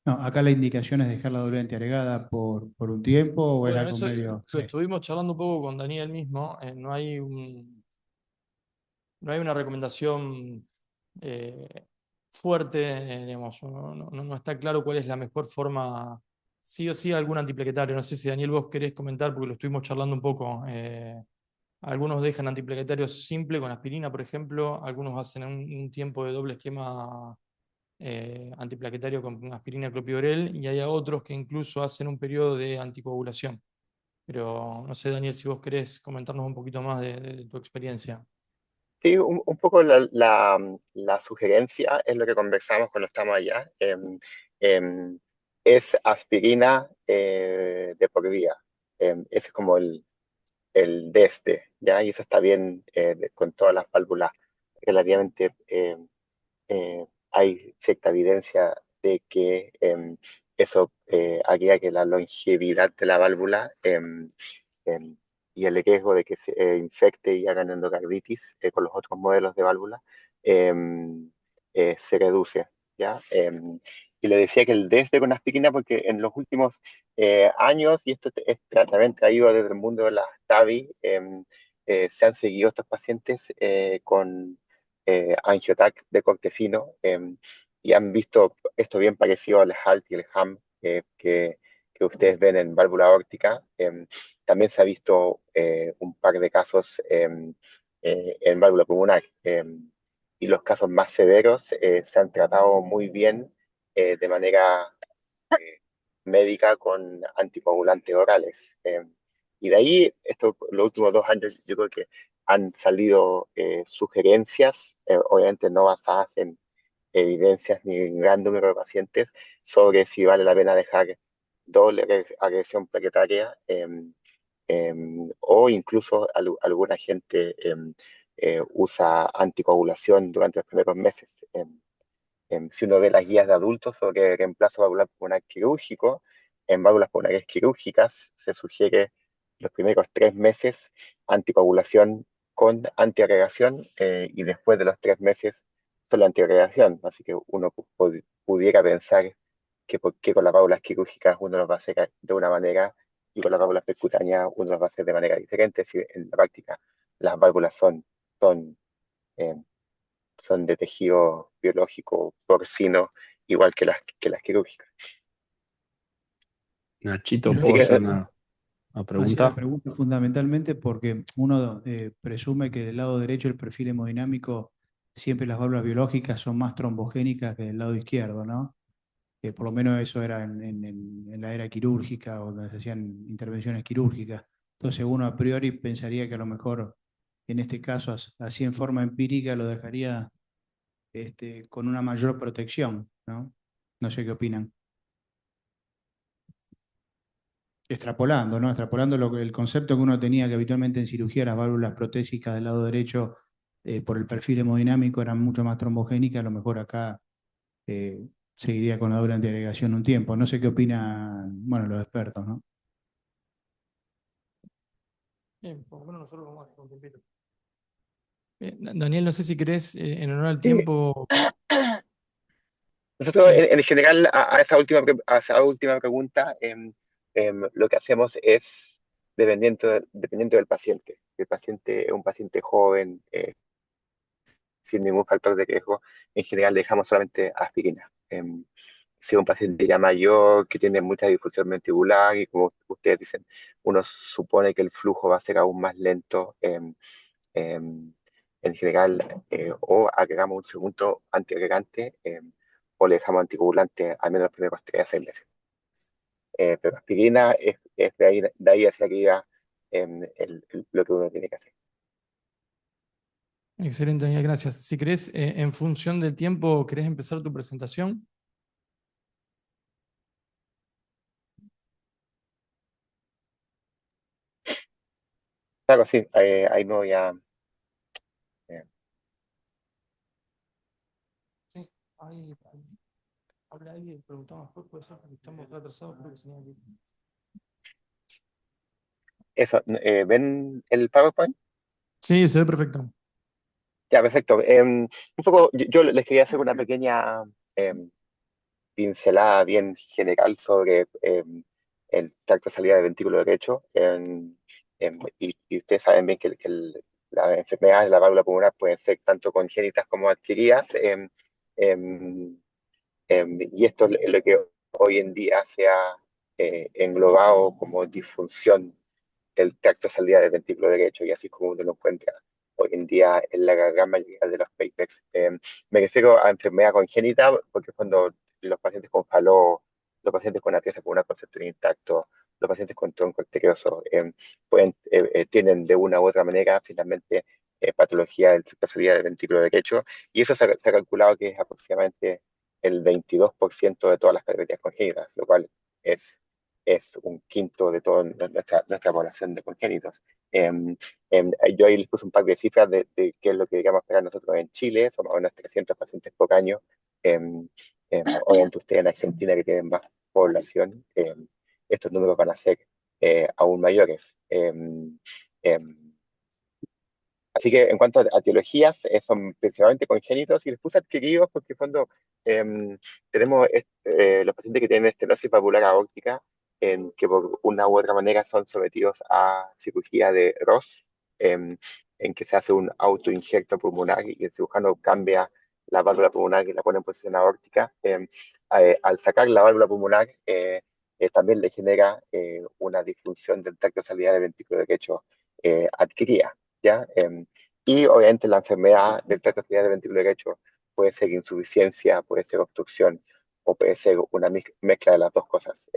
No, acá la indicación es dejar la doble antiagregada por un tiempo o es Bueno, algo eso medio. lo Sí. estuvimos charlando un poco con Daniel mismo. No hay una recomendación fuerte, digamos, no está claro cuál es la mejor forma. Sí o sí algún antiplaquetario. No sé si Daniel vos querés comentar, porque lo estuvimos charlando un poco. Algunos dejan antiplaquetarios simple con aspirina, por ejemplo. Algunos hacen un tiempo de doble esquema antiplaquetario con aspirina y clopidogrel. Y hay otros que incluso hacen un periodo de anticoagulación. Pero no sé, Daniel, si vos querés comentarnos un poquito más de tu experiencia. Sí, un poco la sugerencia es lo que conversamos cuando estamos allá. es aspirina de por vida. Ese es como el DESTE, ¿ya? Y eso está bien con todas las válvulas relativamente hay cierta evidencia de que eso haría que la longevidad de la válvula em, y el riesgo de que se infecte y hagan endocarditis con los otros modelos de válvula em, se reduce, ¿ya? Y le decía que el DESDE con aspirina, porque en los últimos años, y esto es también traído desde el mundo de las TAVI, se han seguido estos pacientes con angiotac de corte fino y han visto esto bien parecido al HALT y el HAM que ustedes ven en válvula aórtica. También se ha visto un par de casos en válvula pulmonar y los casos más severos se han tratado muy bien de manera eh, médica con anticoagulantes orales. Y de ahí, esto, los últimos 2 años, yo creo que han salido sugerencias, obviamente no basadas en evidencias ni en gran número de pacientes, sobre si vale la pena dejar doble agresión plaquetaria o incluso alguna gente usa anticoagulación durante los primeros meses. Si uno ve las guías de adultos sobre reemplazo valvular pulmonar quirúrgico, en válvulas pulmonares quirúrgicas se sugiere los primeros 3 meses anticoagulación con antiagregación y después de los 3 meses solo antiagregación. Así que uno pudiera pensar que por qué con las válvulas quirúrgicas uno los va a hacer de una manera y con las válvulas percutáneas uno los va a hacer de manera diferente. Si en la práctica las válvulas son eh, son de tejido biológico porcino, igual que las quirúrgicas. Nachito, Así ¿puedo que, hacer una Hacía la pregunta? pregunta fundamentalmente porque uno presume que del lado derecho el perfil hemodinámico siempre las válvulas biológicas son más trombogénicas que del lado izquierdo, ¿no? Que por lo menos eso era en la era quirúrgica o donde se hacían intervenciones quirúrgicas. Entonces uno a priori pensaría que a lo mejor en este caso así en forma empírica lo dejaría con una mayor protección, ¿no? No sé qué opinan. Extrapolando, ¿no? Extrapolando el concepto que uno tenía que habitualmente en cirugía las válvulas protésicas del lado derecho por el perfil hemodinámico eran mucho más trombogénicas, a lo mejor acá seguiría con la doble antiagregación un tiempo. No sé qué opinan, bueno, los expertos, ¿no? Bien, por lo menos nosotros vamos a hacer un tiempito. Daniel, no sé si querés, en honor al sí, tiempo, nosotros eh, en general a esa última pregunta lo que hacemos es dependiendo del paciente. Si el paciente es un paciente joven, sin ningún factor de riesgo, en general dejamos solamente aspirina. Si es un paciente ya mayor que tiene mucha difusión ventricular y como ustedes dicen, uno supone que el flujo va a ser aún más lento, en general, o agregamos un segundo antiagregante o le dejamos anticoagulante al menos los primeros 3 a 6 meses. Pero aspirina es de ahí hacia arriba lo que uno tiene que hacer. excelente, Daniel, gracias. Si querés, en función del tiempo, ¿querés empezar tu presentación? Claro, sí, ahí me voy a... eh, Sí, ahí habla ahí y preguntamos después, puede ser, porque estamos atrasados, creo que señal. eso, ¿ven el PowerPoint? Sí, se ve perfecto. Ya, perfecto. Un poco, yo les quería hacer una pequeña em, pincelada bien general sobre el tracto de salida del ventrículo derecho. Y ustedes saben bien las enfermedades de la válvula pulmonar pueden ser tanto congénitas como adquiridas. Em, y esto es lo que hoy en día se ha englobado como disfunción del tracto de salida del ventrículo derecho, y así es como uno lo encuentra hoy en día en la gran mayoría de los papers. Me refiero a enfermedad congénita, porque cuando los pacientes con FALO, los pacientes con atrofia pulmonar conceptual intacto, los pacientes con tronco arterioso, tienen de una u otra manera finalmente patología del tracto de salida del ventrículo derecho, y eso se ha calculado que es aproximadamente el 22% de todas las categorías congénitas, lo cual es, es un quinto de toda nuestra población de congénitos. Yo ahí les puse un par de cifras de qué es lo que digamos esperar nosotros en Chile, son más o menos 300 pacientes por año. Obviamente ustedes en Argentina que tienen más población, estos números van a ser aún mayores. Así que en cuanto a etiologías, son principalmente congénitos y les puse adquiridos porque cuando tenemos los pacientes que tienen estenosis valvular aórtica, que por una u otra manera son sometidos a cirugía de Ross, en que se hace un autoinjerto pulmonar y el cirujano cambia la válvula pulmonar y la pone en posición aórtica. Al sacar la válvula pulmonar, también le genera una disfunción del tracto de salida del ventrículo derecho adquirida. ¿Ya? Y obviamente la enfermedad del tracto salida del ventrículo derecho puede ser insuficiencia, puede ser obstrucción o puede ser una mezcla de las dos cosas.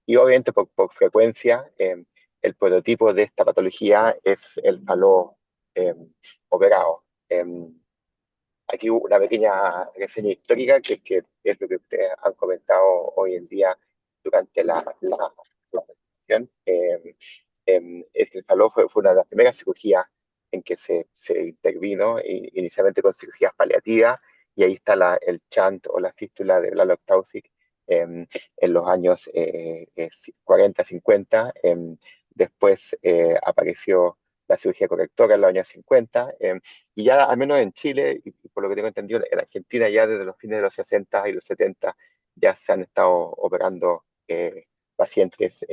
Y obviamente por frecuencia, el prototipo de esta patología es el faló operado. Aquí una pequeña reseña histórica, que es lo que ustedes han comentado hoy en día durante la presentación. Es que el faló fue una de las primeras cirugías en que se intervino, inicialmente con cirugías paliativas, y ahí está el shunt o la fístula de Blalock Taussig en los años 40, 50. Después apareció la cirugía correctora en los años 50, y ya al menos en Chile, y por lo que tengo entendido, en Argentina ya desde los fines de los 60 y los 70 ya se han estado operando pacientes.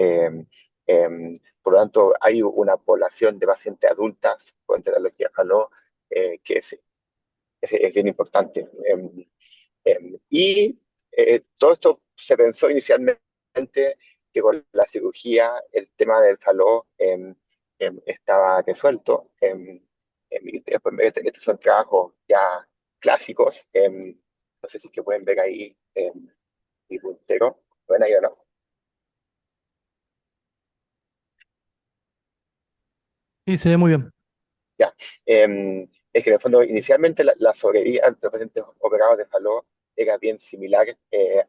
Por lo tanto, hay una población de pacientes adultas con tetralogía Fallot que es bien importante. Y todo esto se pensó inicialmente que con la cirugía el tema del Fallot estaba resuelto. Y después, estos son trabajos ya clásicos. No sé si es que pueden ver ahí mi puntero. Bueno, yo no. Sí, se ve muy bien. Ya. Es que en el fondo, inicialmente la sobrevida entre los pacientes operados de Fallot era bien similar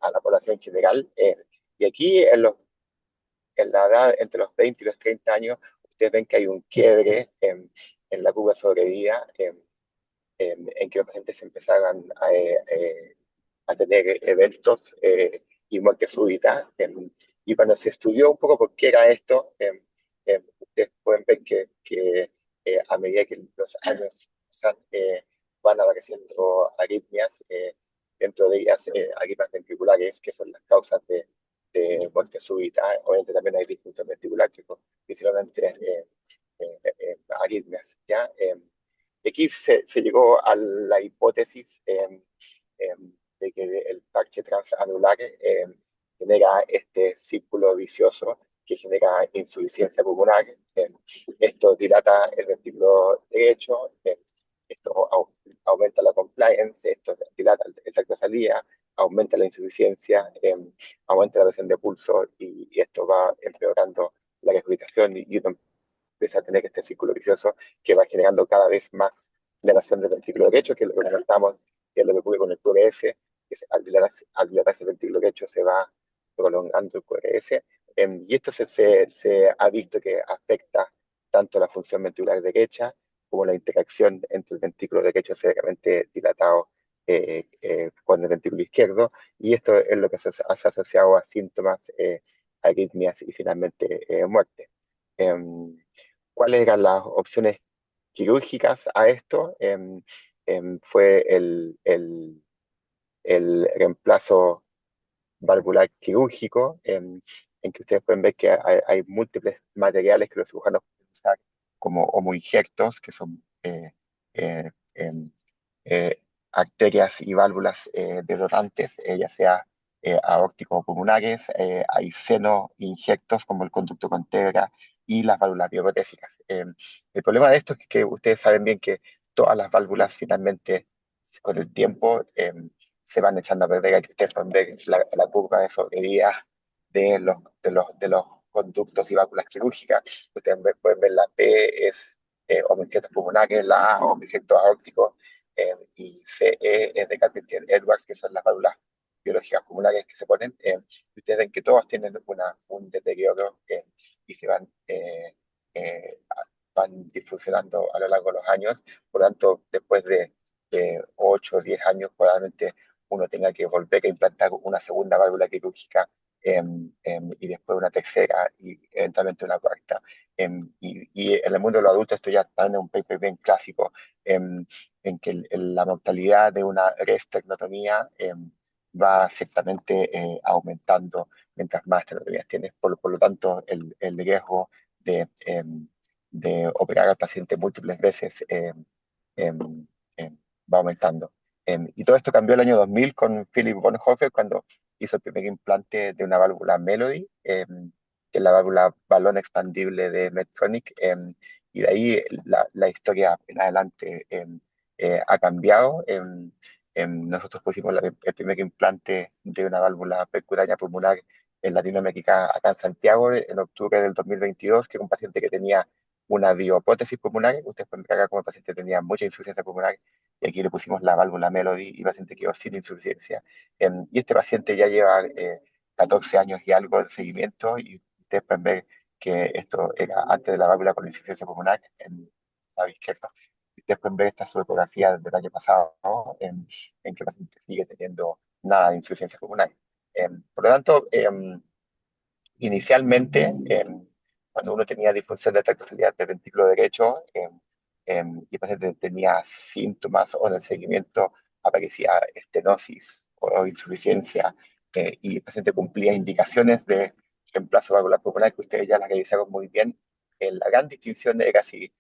a la población en general. Y aquí, en la edad entre los 20 y los 30 años, ustedes ven que hay un quiebre en la curva de sobrevida, en que los pacientes empezaban a tener eventos y muerte súbita. Y cuando se estudió un poco por qué era esto, ustedes pueden ver que a medida que los años pasan, van apareciendo arritmias, dentro de ellas arritmias ventriculares, que son las causas de muerte súbita. Obviamente también hay disfunción ventricular, que principalmente arritmias, ¿ya? Aquí se llegó a la hipótesis de que el parche transanular genera este círculo vicioso que genera insuficiencia pulmonar. Esto dilata el ventrículo derecho, esto aumenta la compliance, esto dilata el tracto de salida, aumenta la insuficiencia, aumenta la presión de pulso y esto va empeorando la respiración y uno empieza a tener este círculo vicioso que va generando cada vez más dilatación del ventrículo derecho, que es lo que comentamos, que es lo que ocurre con el QRS, que al dilatarse el ventrículo derecho se va prolongando el QRS, y esto se ha visto que afecta tanto la función ventricular derecha como la interacción entre el ventrículo derecho severamente dilatado con el ventrículo izquierdo, y esto es lo que se ha asociado a síntomas, arritmias y finalmente muerte. ¿Cuáles eran las opciones quirúrgicas a esto? Fue el reemplazo valvular quirúrgico, en que ustedes pueden ver que hay múltiples materiales que los cirujanos pueden usar como homoinjectos, que son arterias y válvulas derotantes, ya sea aórticos o pulmonares. Hay seno-injectos como el conducto Contebra y las válvulas bioprotésicas. El problema de esto es que ustedes saben bien que todas las válvulas finalmente con el tiempo se van echando a perder. Aquí ustedes pueden ver la curva de sobrevida de los conductos y válvulas quirúrgicas. Ustedes pueden ver la P es homoinjectos pulmonares, la A homoinjectos aórticos, y CE es de Carpentier-Edwards, que son las válvulas biológicas pulmonares que se ponen. Y ustedes ven que todas tienen un deterioro y se van disfuncionando a lo largo de los años. Por lo tanto, después de 8 o 10 años, probablemente uno tenga que volver a implantar una segunda válvula quirúrgica y después una tercera y eventualmente una cuarta. Y en el mundo de los adultos esto ya también es un paper bien clásico, en que la mortalidad de una reestecnotomía va ciertamente aumentando mientras más estecnotomías tienes. Por lo tanto, el riesgo de operar al paciente múltiples veces va aumentando. Y todo esto cambió el año 2000 con Philip Bonhoeffer cuando hizo el primer implante de una válvula Melody, que es la válvula balón expandible de Medtronic, y de ahí la historia en adelante ha cambiado. Nosotros pusimos el primer implante de una válvula percutánea pulmonar en Latinoamérica acá en Santiago en octubre del 2022, que era un paciente que tenía una bioprótesis pulmonar. Ustedes pueden ver acá como el paciente tenía mucha insuficiencia pulmonar y aquí le pusimos la válvula Melody y el paciente quedó sin insuficiencia. Y este paciente ya lleva 14 años y algo de seguimiento y ustedes pueden ver que esto era antes de la válvula con insuficiencia pulmonar en el lado izquierdo. Ustedes pueden ver esta fotografía del año pasado, ¿no? En que el paciente sigue teniendo nada de insuficiencia pulmonar. Por lo tanto, inicialmente, cuando uno tenía disfunción de tracto ciliar del ventrículo derecho y el paciente tenía síntomas o en el seguimiento aparecía estenosis o insuficiencia y el paciente cumplía indicaciones de reemplazo valvular pulmonar que ustedes ya las realizaron muy bien, la gran distinción era si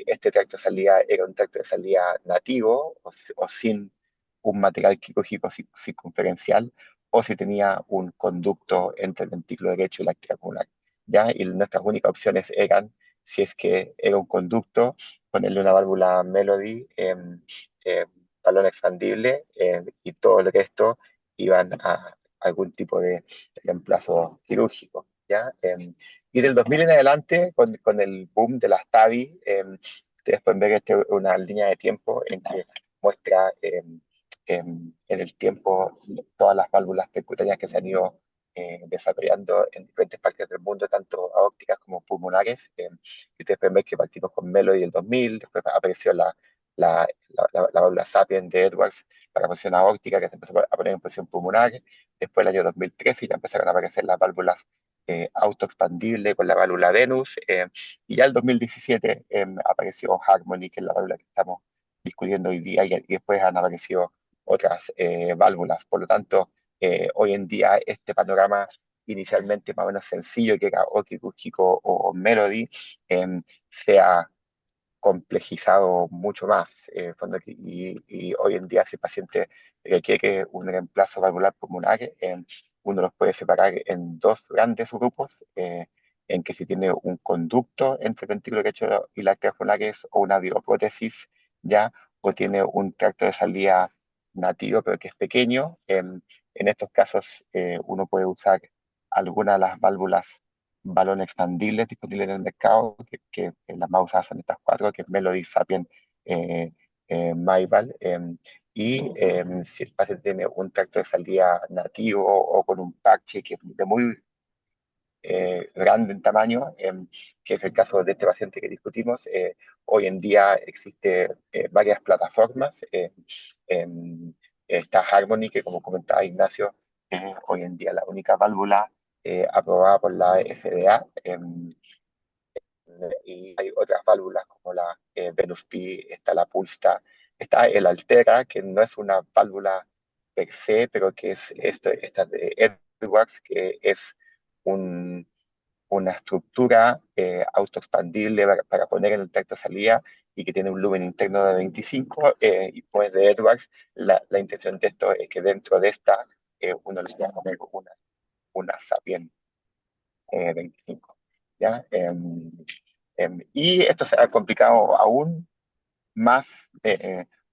este tracto de salida era un tracto de salida nativo o sin un material quirúrgico circunferencial o si tenía un conducto entre el ventrículo derecho y la arteria pulmonar. ¿Ya? Y nuestras únicas opciones eran, si es que era un conducto, ponerle una válvula Melody, balón expandible, y todo el resto iban a algún tipo de reemplazo quirúrgico. ¿Ya? Y del 2000 en adelante, con el boom de las TAVI, ustedes pueden ver una línea de tiempo en que muestra en el tiempo todas las válvulas percutáneas que se han ido desarrollando en diferentes partes del mundo, tanto aórticas como pulmonares. Y ustedes pueden ver que partimos con Melody en el 2000, después apareció la válvula Sapien de Edwards para posición aórtica, que se empezó a poner en posición pulmonar. Después, el año 2013, ya empezaron a aparecer las válvulas autoexpandibles con la válvula Venus. Y ya el 2017 apareció Harmony, que es la válvula que estamos discutiendo hoy día, y después han aparecido otras válvulas. Por lo tanto, hoy en día este panorama inicialmente más o menos sencillo, que era o quirúrgico o Melody, se ha complejizado mucho más. Y hoy en día, si el paciente requiere un reemplazo valvular pulmonar, uno los puede separar en dos grandes grupos, en que si tiene un conducto entre el ventrículo derecho y la arteria pulmonares o una bioprótesis, ya, o tiene un tracto de salida nativo, pero que es pequeño. En estos casos, uno puede usar alguna de las válvulas balón expandibles disponibles en el mercado, que las más usadas son estas cuatro, que es Melody, Sapien, MyVal. Si el paciente tiene un tracto de salida nativo o con un parche que es de muy grande en tamaño, que es el caso de este paciente que discutimos. Hoy en día existen varias plataformas. Está Harmony, que como comentaba Ignacio, hoy en día la única válvula aprobada por la FDA. Y hay otras válvulas como la Venus P, está la Pulsta, está el Altera, que no es una válvula per se, pero que es esta de Edwards, que es un, una estructura autoexpandible para poner en el tracto de salida y que tiene un lumen interno de 25, y pues de Edwards, la intención de esto es que dentro de esta uno le pueda poner una Sapien 25. ¿Ya? Y esto se ha complicado aún más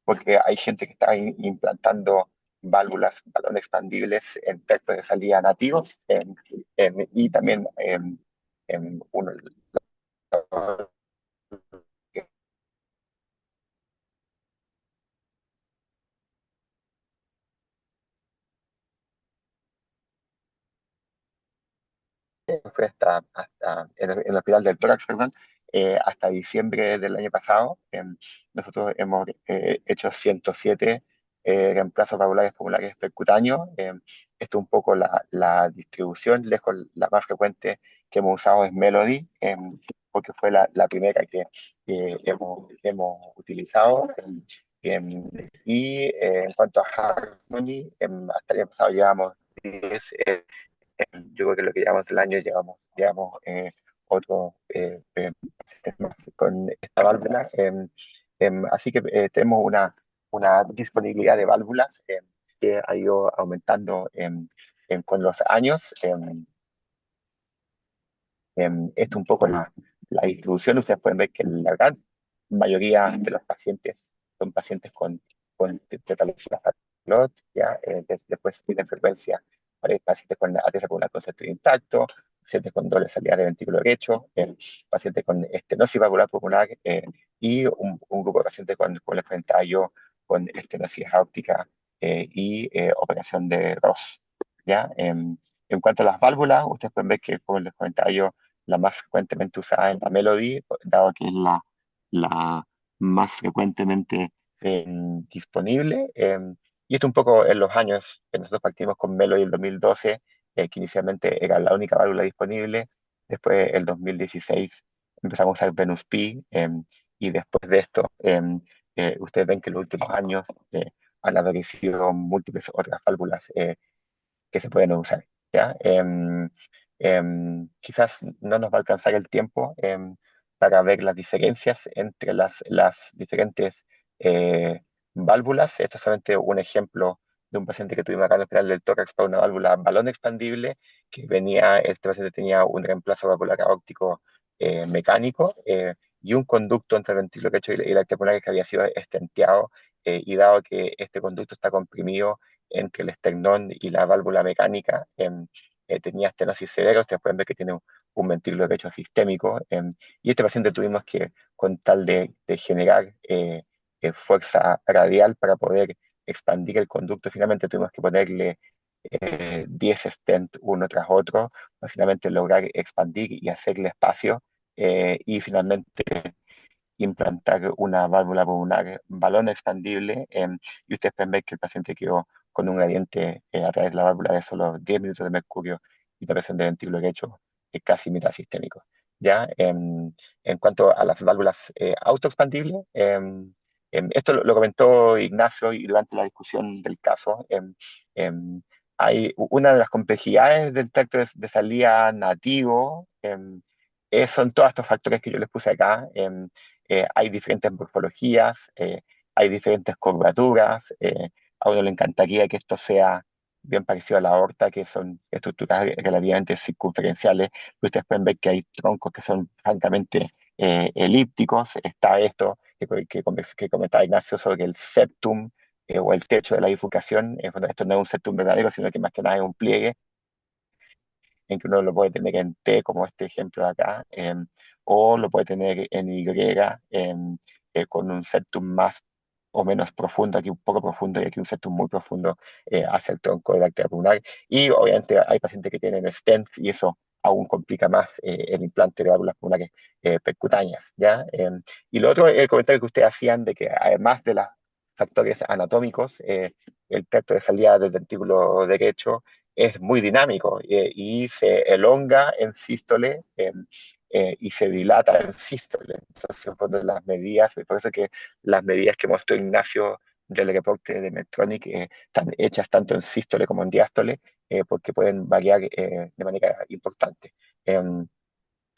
porque hay gente que está implantando válvulas, balones expandibles en tractos de salida nativos y también uno, lateral del tórax, perdón, hasta diciembre del año pasado. Nosotros hemos hecho 107 reemplazos valvulares pulmonares percutáneos. Esto es un poco la distribución. Lejos, la más frecuente que hemos usado es Melody, porque fue la primera que hemos utilizado. Y en cuanto a Harmony, hasta el año pasado llevamos 10. Yo creo que lo que llevamos el año llevamos otro pacientes más con esta válvula. Así que tenemos una disponibilidad de válvulas que ha ido aumentando con los años. Esto un poco la distribución. Ustedes pueden ver que la gran mayoría de los pacientes son pacientes con tetalogía Fallot, ¿ya? Después tienen frecuencia pacientes con atresia pulmonar con septo intacto, pacientes con doble salida de ventrículo derecho, pacientes con estenosis valvular pulmonar y un grupo de pacientes con el entallo con estenosis aórtica y operación de Ross, ¿ya? En cuanto a las válvulas, ustedes pueden ver que, como les comentaba yo, la más frecuentemente usada es la Melody, dado que es la más frecuentemente disponible. Y esto un poco en los años que nosotros partimos con Melody en 2012, que inicialmente era la única válvula disponible. Después, el 2016, empezamos a usar Venus P. Y después de esto, ustedes ven que en los últimos años han aparecido múltiples otras válvulas que se pueden usar, ¿ya? Quizás no nos va a alcanzar el tiempo para ver las diferencias entre las diferentes válvulas. Esto es solamente un ejemplo de un paciente que tuvimos acá en el hospital del tórax para una válvula balón expandible, que este paciente tenía un reemplazo valvular aórtico mecánico y un conducto entre el ventrículo derecho y la arteria pulmonar que había sido estenteado, y dado que este conducto está comprimido entre el esternón y la válvula mecánica, tenía estenosis severa. Ustedes pueden ver que tiene un ventrículo derecho sistémico, y este paciente tuvimos que, con tal de generar fuerza radial para poder expandir el conducto, finalmente tuvimos que ponerle 10 stent uno tras otro, para finalmente lograr expandir y hacerle espacio, y finalmente implantar una válvula pulmonar balón expandible, y ustedes pueden ver que el paciente quedó con un gradiente a través de la válvula de solo 10 minutos de mercurio y una presión de ventrículo derecho casi mitad sistémico. ¿Ya? En cuanto a las válvulas autoexpandibles, esto lo comentó Ignacio y durante la discusión del caso. Hay una de las complejidades del tracto de salida nativo, son todos estos factores que yo les puse acá. Hay diferentes morfologías, hay diferentes curvaturas. A uno le encantaría que esto sea bien parecido a la aorta, que son estructuras relativamente circunferenciales. Ustedes pueden ver que hay troncos que son francamente elípticos. Está esto que comentaba Ignacio sobre el septum o el techo de la bifurcación. Esto no es un septum verdadero, sino que más que nada es un pliegue en que uno lo puede tener en T, como este ejemplo de acá, o lo puede tener en Y, con un septum más o menos profundo, aquí un poco profundo y aquí un septum muy profundo hacia el tronco de la arteria pulmonar. Y obviamente hay pacientes que tienen stents y eso aún complica más el implante de válvulas pulmonares percutáneas, ¿ya? Y lo otro, el comentario que ustedes hacían de que además de los factores anatómicos, el tracto de salida del ventrículo derecho es muy dinámico y se elonga en sístole y se dilata en sístole. Entonces, por las medidas, por eso que las medidas que mostró Ignacio del reporte de Medtronic están hechas tanto en sístole como en diástole, porque pueden variar de manera importante.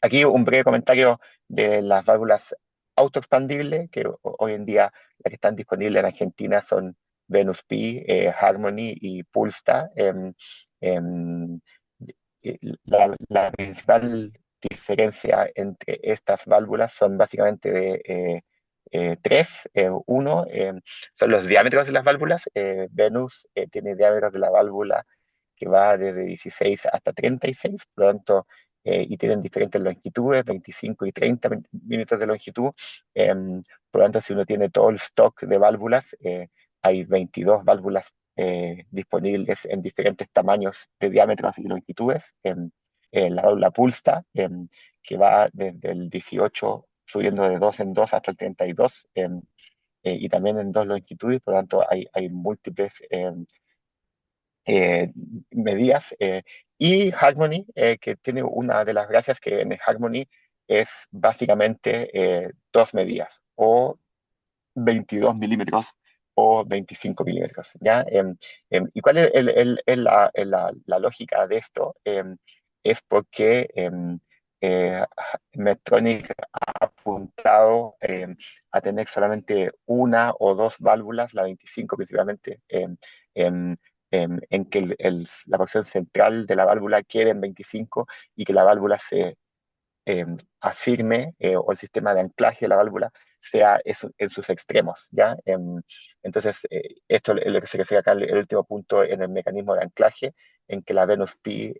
Aquí un breve comentario de las válvulas autoexpandibles, que hoy en día las que están disponibles en Argentina son Venus P, Harmony y Pulsta. Em, la principal diferencia entre estas válvulas son básicamente de tres. Uno, son los diámetros de las válvulas. Venus tiene diámetros de la válvula que va desde 16 hasta 36, por lo tanto, y tienen diferentes longitudes, 25 y 30 minutos de longitud. Por lo tanto, si uno tiene todo el stock de válvulas, hay 22 válvulas disponibles en diferentes tamaños de diámetros y longitudes. La válvula Pulsta, que va desde el 18, subiendo de 2 en 2 hasta el 32, y también en dos longitudes, por lo tanto hay múltiples eh, medidas. Y Harmony, que tiene una de las gracias que en Harmony es básicamente dos medidas, o 22 milímetros o 25 milímetros, ¿ya? ¿Y cuál es la lógica de esto? Es porque Medtronic ha apuntado a tener solamente una o dos válvulas, la 25 principalmente, em, en que la porción central de la válvula quede en 25 y que la válvula se afirme, o el sistema de anclaje de la válvula sea en sus extremos, ¿ya? Entonces, esto es lo que se refiere acá, el último punto en el mecanismo de anclaje, en que la Venus Pi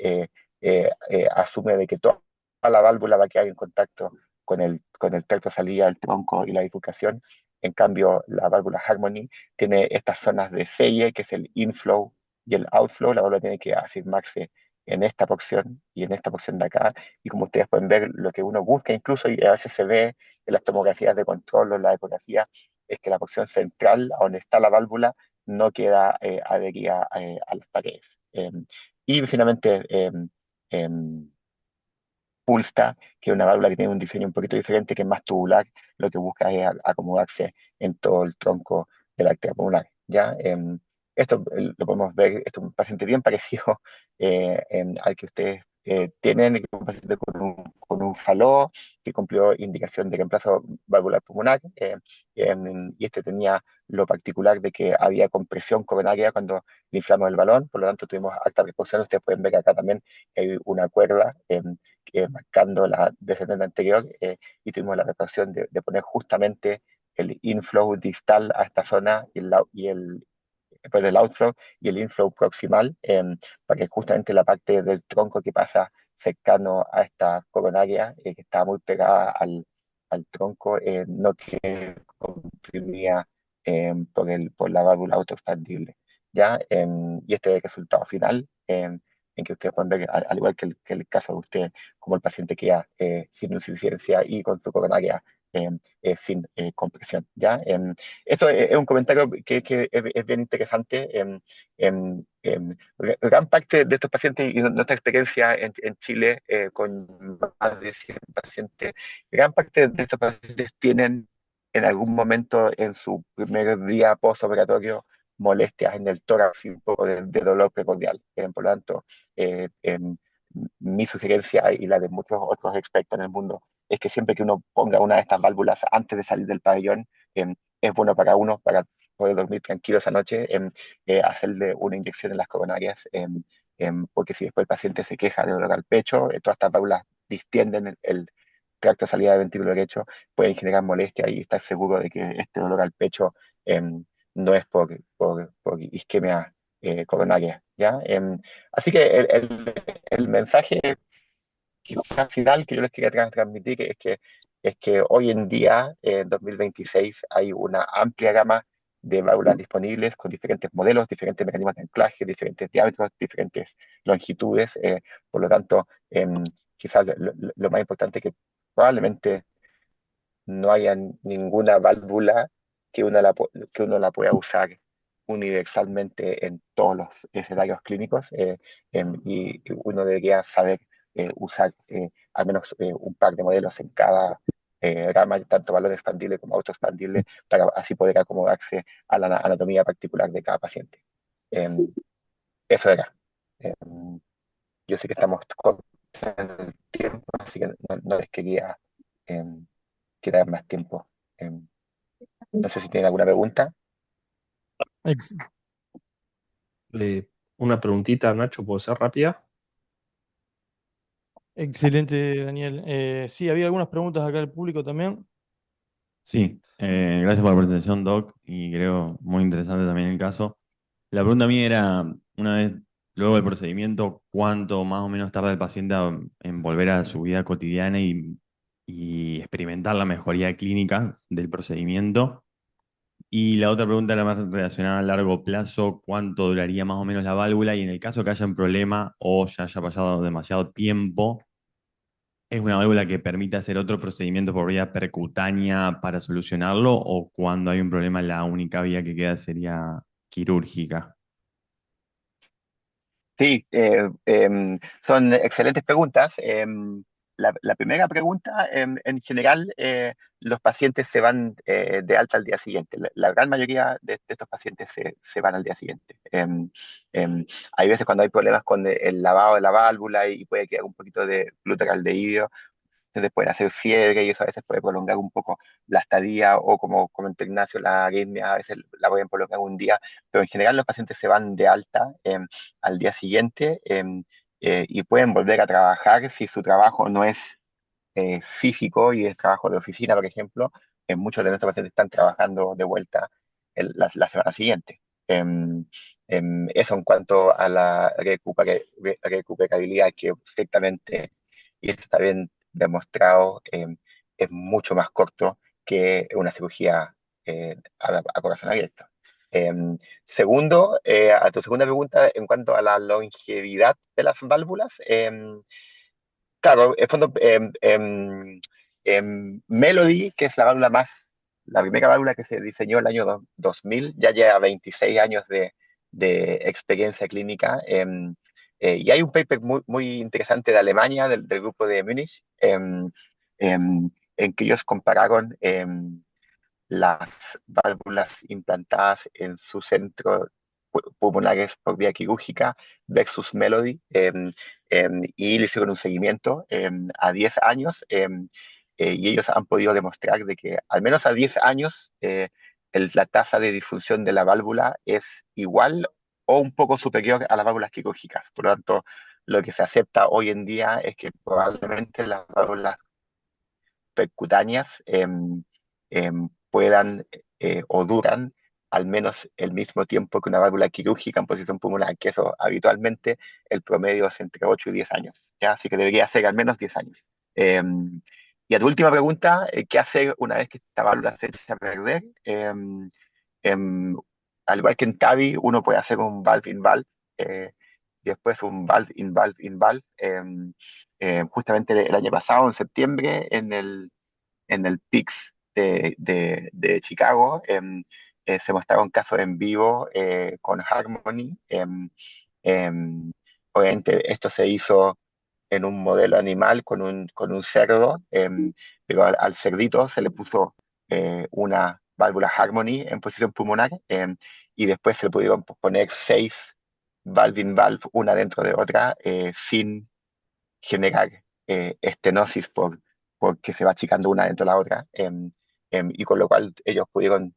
asume de que toda la válvula va a quedar en contacto con el tercio salida, el tronco y la bifurcación. En cambio, la válvula Harmony tiene estas zonas de selle, que es el inflow y el outflow. La válvula tiene que afirmarse en esta porción y en esta porción de acá, y como ustedes pueden ver, lo que uno busca incluso, y a veces se ve en las tomografías de control o en la ecografía, es que la porción central, a donde está la válvula, no queda adherida a las paredes. Y finalmente, Pulsta, que es una válvula que tiene un diseño un poquito diferente, que es más tubular, lo que busca es acomodarse en todo el tronco de la arteria pulmonar, ¿ya? Esto lo podemos ver, esto es un paciente bien parecido al que ustedes tienen, que es un paciente con un faló, que cumplió indicación de reemplazo valvular pulmonar, y este tenía lo particular de que había compresión coronaria cuando le inflamos el balón, por lo tanto tuvimos alta respuesta. Ustedes pueden ver acá también que hay una cuerda marcando la descendente anterior, y tuvimos la preparación de poner justamente el inflow distal a esta zona después del outflow y el inflow proximal, para que justamente la parte del tronco que pasa cercano a esta coronaria, que está muy pegada al tronco, no quede comprimida por la válvula autoexpandible, ¿ya? Y este es el resultado final, en que ustedes pueden ver, al igual que el caso de usted, como el paciente queda sin insuficiencia y con su coronaria sin compresión, ¿ya? Esto es un comentario que es bien interesante. Gran parte de estos pacientes, y nuestra experiencia en Chile, con más de 100 pacientes, gran parte de estos pacientes tienen en algún momento en su primer día postoperatorio molestias en el tórax y un poco de dolor precordial. Por lo tanto, mi sugerencia y la de muchos otros expertos en el mundo es que siempre que uno ponga una de estas válvulas antes de salir del pabellón, es bueno para uno, para poder dormir tranquilo esa noche, hacerle una inyección en las coronarias, porque si después el paciente se queja de dolor al pecho, todas estas válvulas distienden el tracto de salida del ventrículo derecho, pueden generar molestia, y estar seguro de que este dolor al pecho no es por isquemia coronaria, ¿ya? Así que el mensaje quizás final que yo les quería transmitir es que hoy en día, en 2026, hay una amplia gama de válvulas disponibles con diferentes modelos, diferentes mecanismos de anclaje, diferentes diámetros, diferentes longitudes. Por lo tanto, quizás lo más importante es que probablemente no haya ninguna válvula que uno la pueda usar universalmente en todos los escenarios clínicos, y uno debería saber usar al menos un par de modelos en cada gama, tanto valor expandible como autoexpandible, para así poder acomodarse a la anatomía particular de cada paciente. Eso era. Yo sé que estamos cortos en el tiempo, así que no les quería quitar más tiempo. No sé si tienen alguna pregunta. Ex- Una preguntita, Nacho, ¿puedo ser rápida? Excelente, Daniel. Sí, había algunas preguntas acá del público también. Sí, gracias por la presentación, Doc, y creo muy interesante también el caso. La pregunta mía era, una vez luego del procedimiento, ¿cuánto más o menos tarda el paciente en volver a su vida cotidiana y experimentar la mejoría clínica del procedimiento? Y la otra pregunta era más relacionada a largo plazo, ¿cuánto duraría más o menos la válvula? Y en el caso que haya un problema o ya haya pasado demasiado tiempo, ¿Es una válvula que permite hacer otro procedimiento por vía percutánea para solucionarlo o cuando hay un problema la única vía que queda sería quirúrgica? Sí, son excelentes preguntas. La primera pregunta, en general, los pacientes se van de alta al día siguiente. La gran mayoría de estos pacientes se van al día siguiente. Em, Hay veces cuando hay problemas con el lavado de la válvula y puede quedar un poquito de glutacaldehído, entonces pueden hacer fiebre y eso a veces puede prolongar un poco la estadía o como comentó Ignacio, la arritmia a veces la pueden prolongar un día, pero en general los pacientes se van de alta al día siguiente y pueden volver a trabajar si su trabajo no es físico y es trabajo de oficina, por ejemplo. Muchos de nuestros pacientes están trabajando de vuelta la semana siguiente. Eso en cuanto a la recuperabilidad, que perfectamente, y esto está bien demostrado, es mucho más corto que una cirugía a corazón abierto. Segundo, a tu segunda pregunta, en cuanto a la longevidad de las válvulas, claro, en fondo, Melody, que es la primera válvula que se diseñó el año 2000, ya lleva 26 años de experiencia clínica. Y hay un paper muy interesante de Alemania, del grupo de Múnich, en que ellos compararon las válvulas implantadas en su centro pulmonares por vía quirúrgica versus Melody, y le hicieron un seguimiento a 10 años, y ellos han podido demostrar de que al menos a 10 años la tasa de disfunción de la válvula es igual o un poco superior a las válvulas quirúrgicas. Por lo tanto, lo que se acepta hoy en día es que probablemente las válvulas percutáneas puedan o duran al menos el mismo tiempo que una válvula quirúrgica en posición pulmonar, que eso habitualmente el promedio es entre 8 y 10 años, ¿ya? Así que debería ser al menos 10 años. Y a tu última pregunta, ¿qué hacer una vez que esta válvula se echa a perder? Em, Al igual que en TAVI, uno puede hacer un valve-in-valve, después un valve-in-valve-in-valve. Justamente el año pasado, en septiembre, en el PIX de Chicago, se mostraron casos en vivo con Harmony. Obviamente esto se hizo en un modelo animal con un cerdo, pero al cerdito se le puso una válvula Harmony en posición pulmonar, y después se le pudieron poner 6 valve in valve una dentro de otra sin generar estenosis porque se va achicando una dentro de la otra, y con lo cual ellos pudieron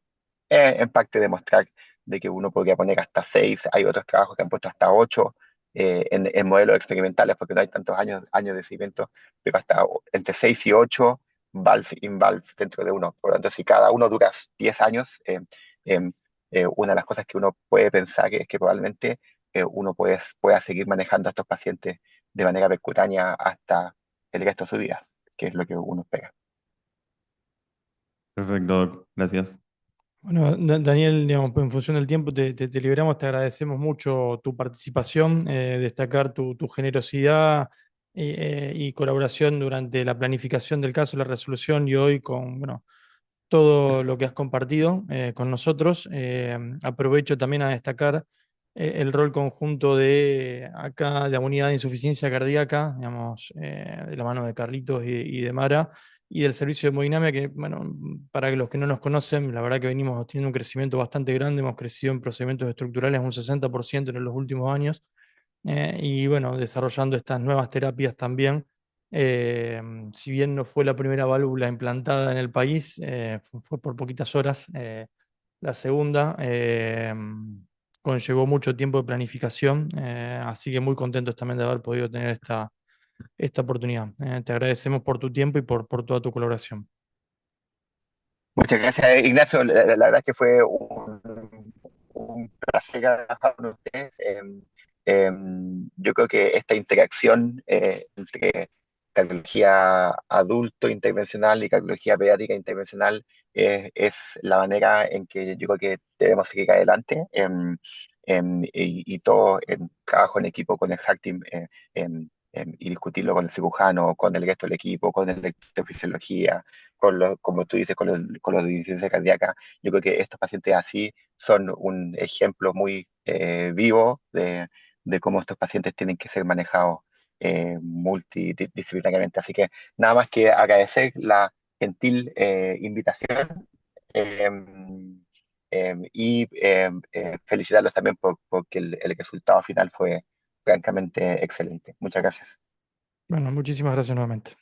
en parte demostrar de que uno podría poner hasta 6. Hay otros trabajos que han puesto hasta 8 en modelos experimentales porque no hay tantos años de seguimiento, pero hasta entre 6 y 8 valve in valve dentro de uno. Por lo tanto, si cada uno dura 10 años, una de las cosas que uno puede pensar es que probablemente uno pueda seguir manejando a estos pacientes de manera percutánea hasta el resto de su vida, que es lo que uno espera. Perfecto, Doc. Gracias. Bueno, Daniel, digamos, pues, en función del tiempo te liberamos, te agradecemos mucho tu participación, destacar tu generosidad y colaboración durante la planificación del caso, la resolución y hoy con, bueno, todo lo que has compartido con nosotros. Aprovecho también a destacar el rol conjunto de acá, de la unidad de insuficiencia cardíaca, digamos, de la mano de Carlitos y de Mara, y del servicio de hemodinamia, que, bueno, para los que no nos conocen, la verdad que venimos teniendo un crecimiento bastante grande, hemos crecido en procedimientos estructurales un 60% en los últimos años, y bueno, desarrollando estas nuevas terapias también. Eh, si bien no fue la primera válvula implantada en el país, fue por poquitas horas. La segunda conllevó mucho tiempo de planificación, así que muy contentos también de haber podido tener esta oportunidad. Te agradecemos por tu tiempo y por toda tu colaboración. Muchas gracias, Ignacio. La verdad es que fue un placer trabajar con ustedes. Yo creo que esta interacción entre cardiología adulto intervencional y cardiología pediátrica intervencional es la manera en que yo creo que debemos seguir adelante. Y todo el trabajo en equipo con el Hack Team y discutirlo con el cirujano, con el resto del equipo, con el electrofisiología, como tú dices, con los de insuficiencia cardíaca. Yo creo que estos pacientes así son un ejemplo muy vivo de cómo estos pacientes tienen que ser manejados multidisciplinariamente. Así que nada más que agradecer la gentil invitación felicitarlos también porque el resultado final fue francamente excelente. Muchas gracias. Bueno, muchísimas gracias nuevamente.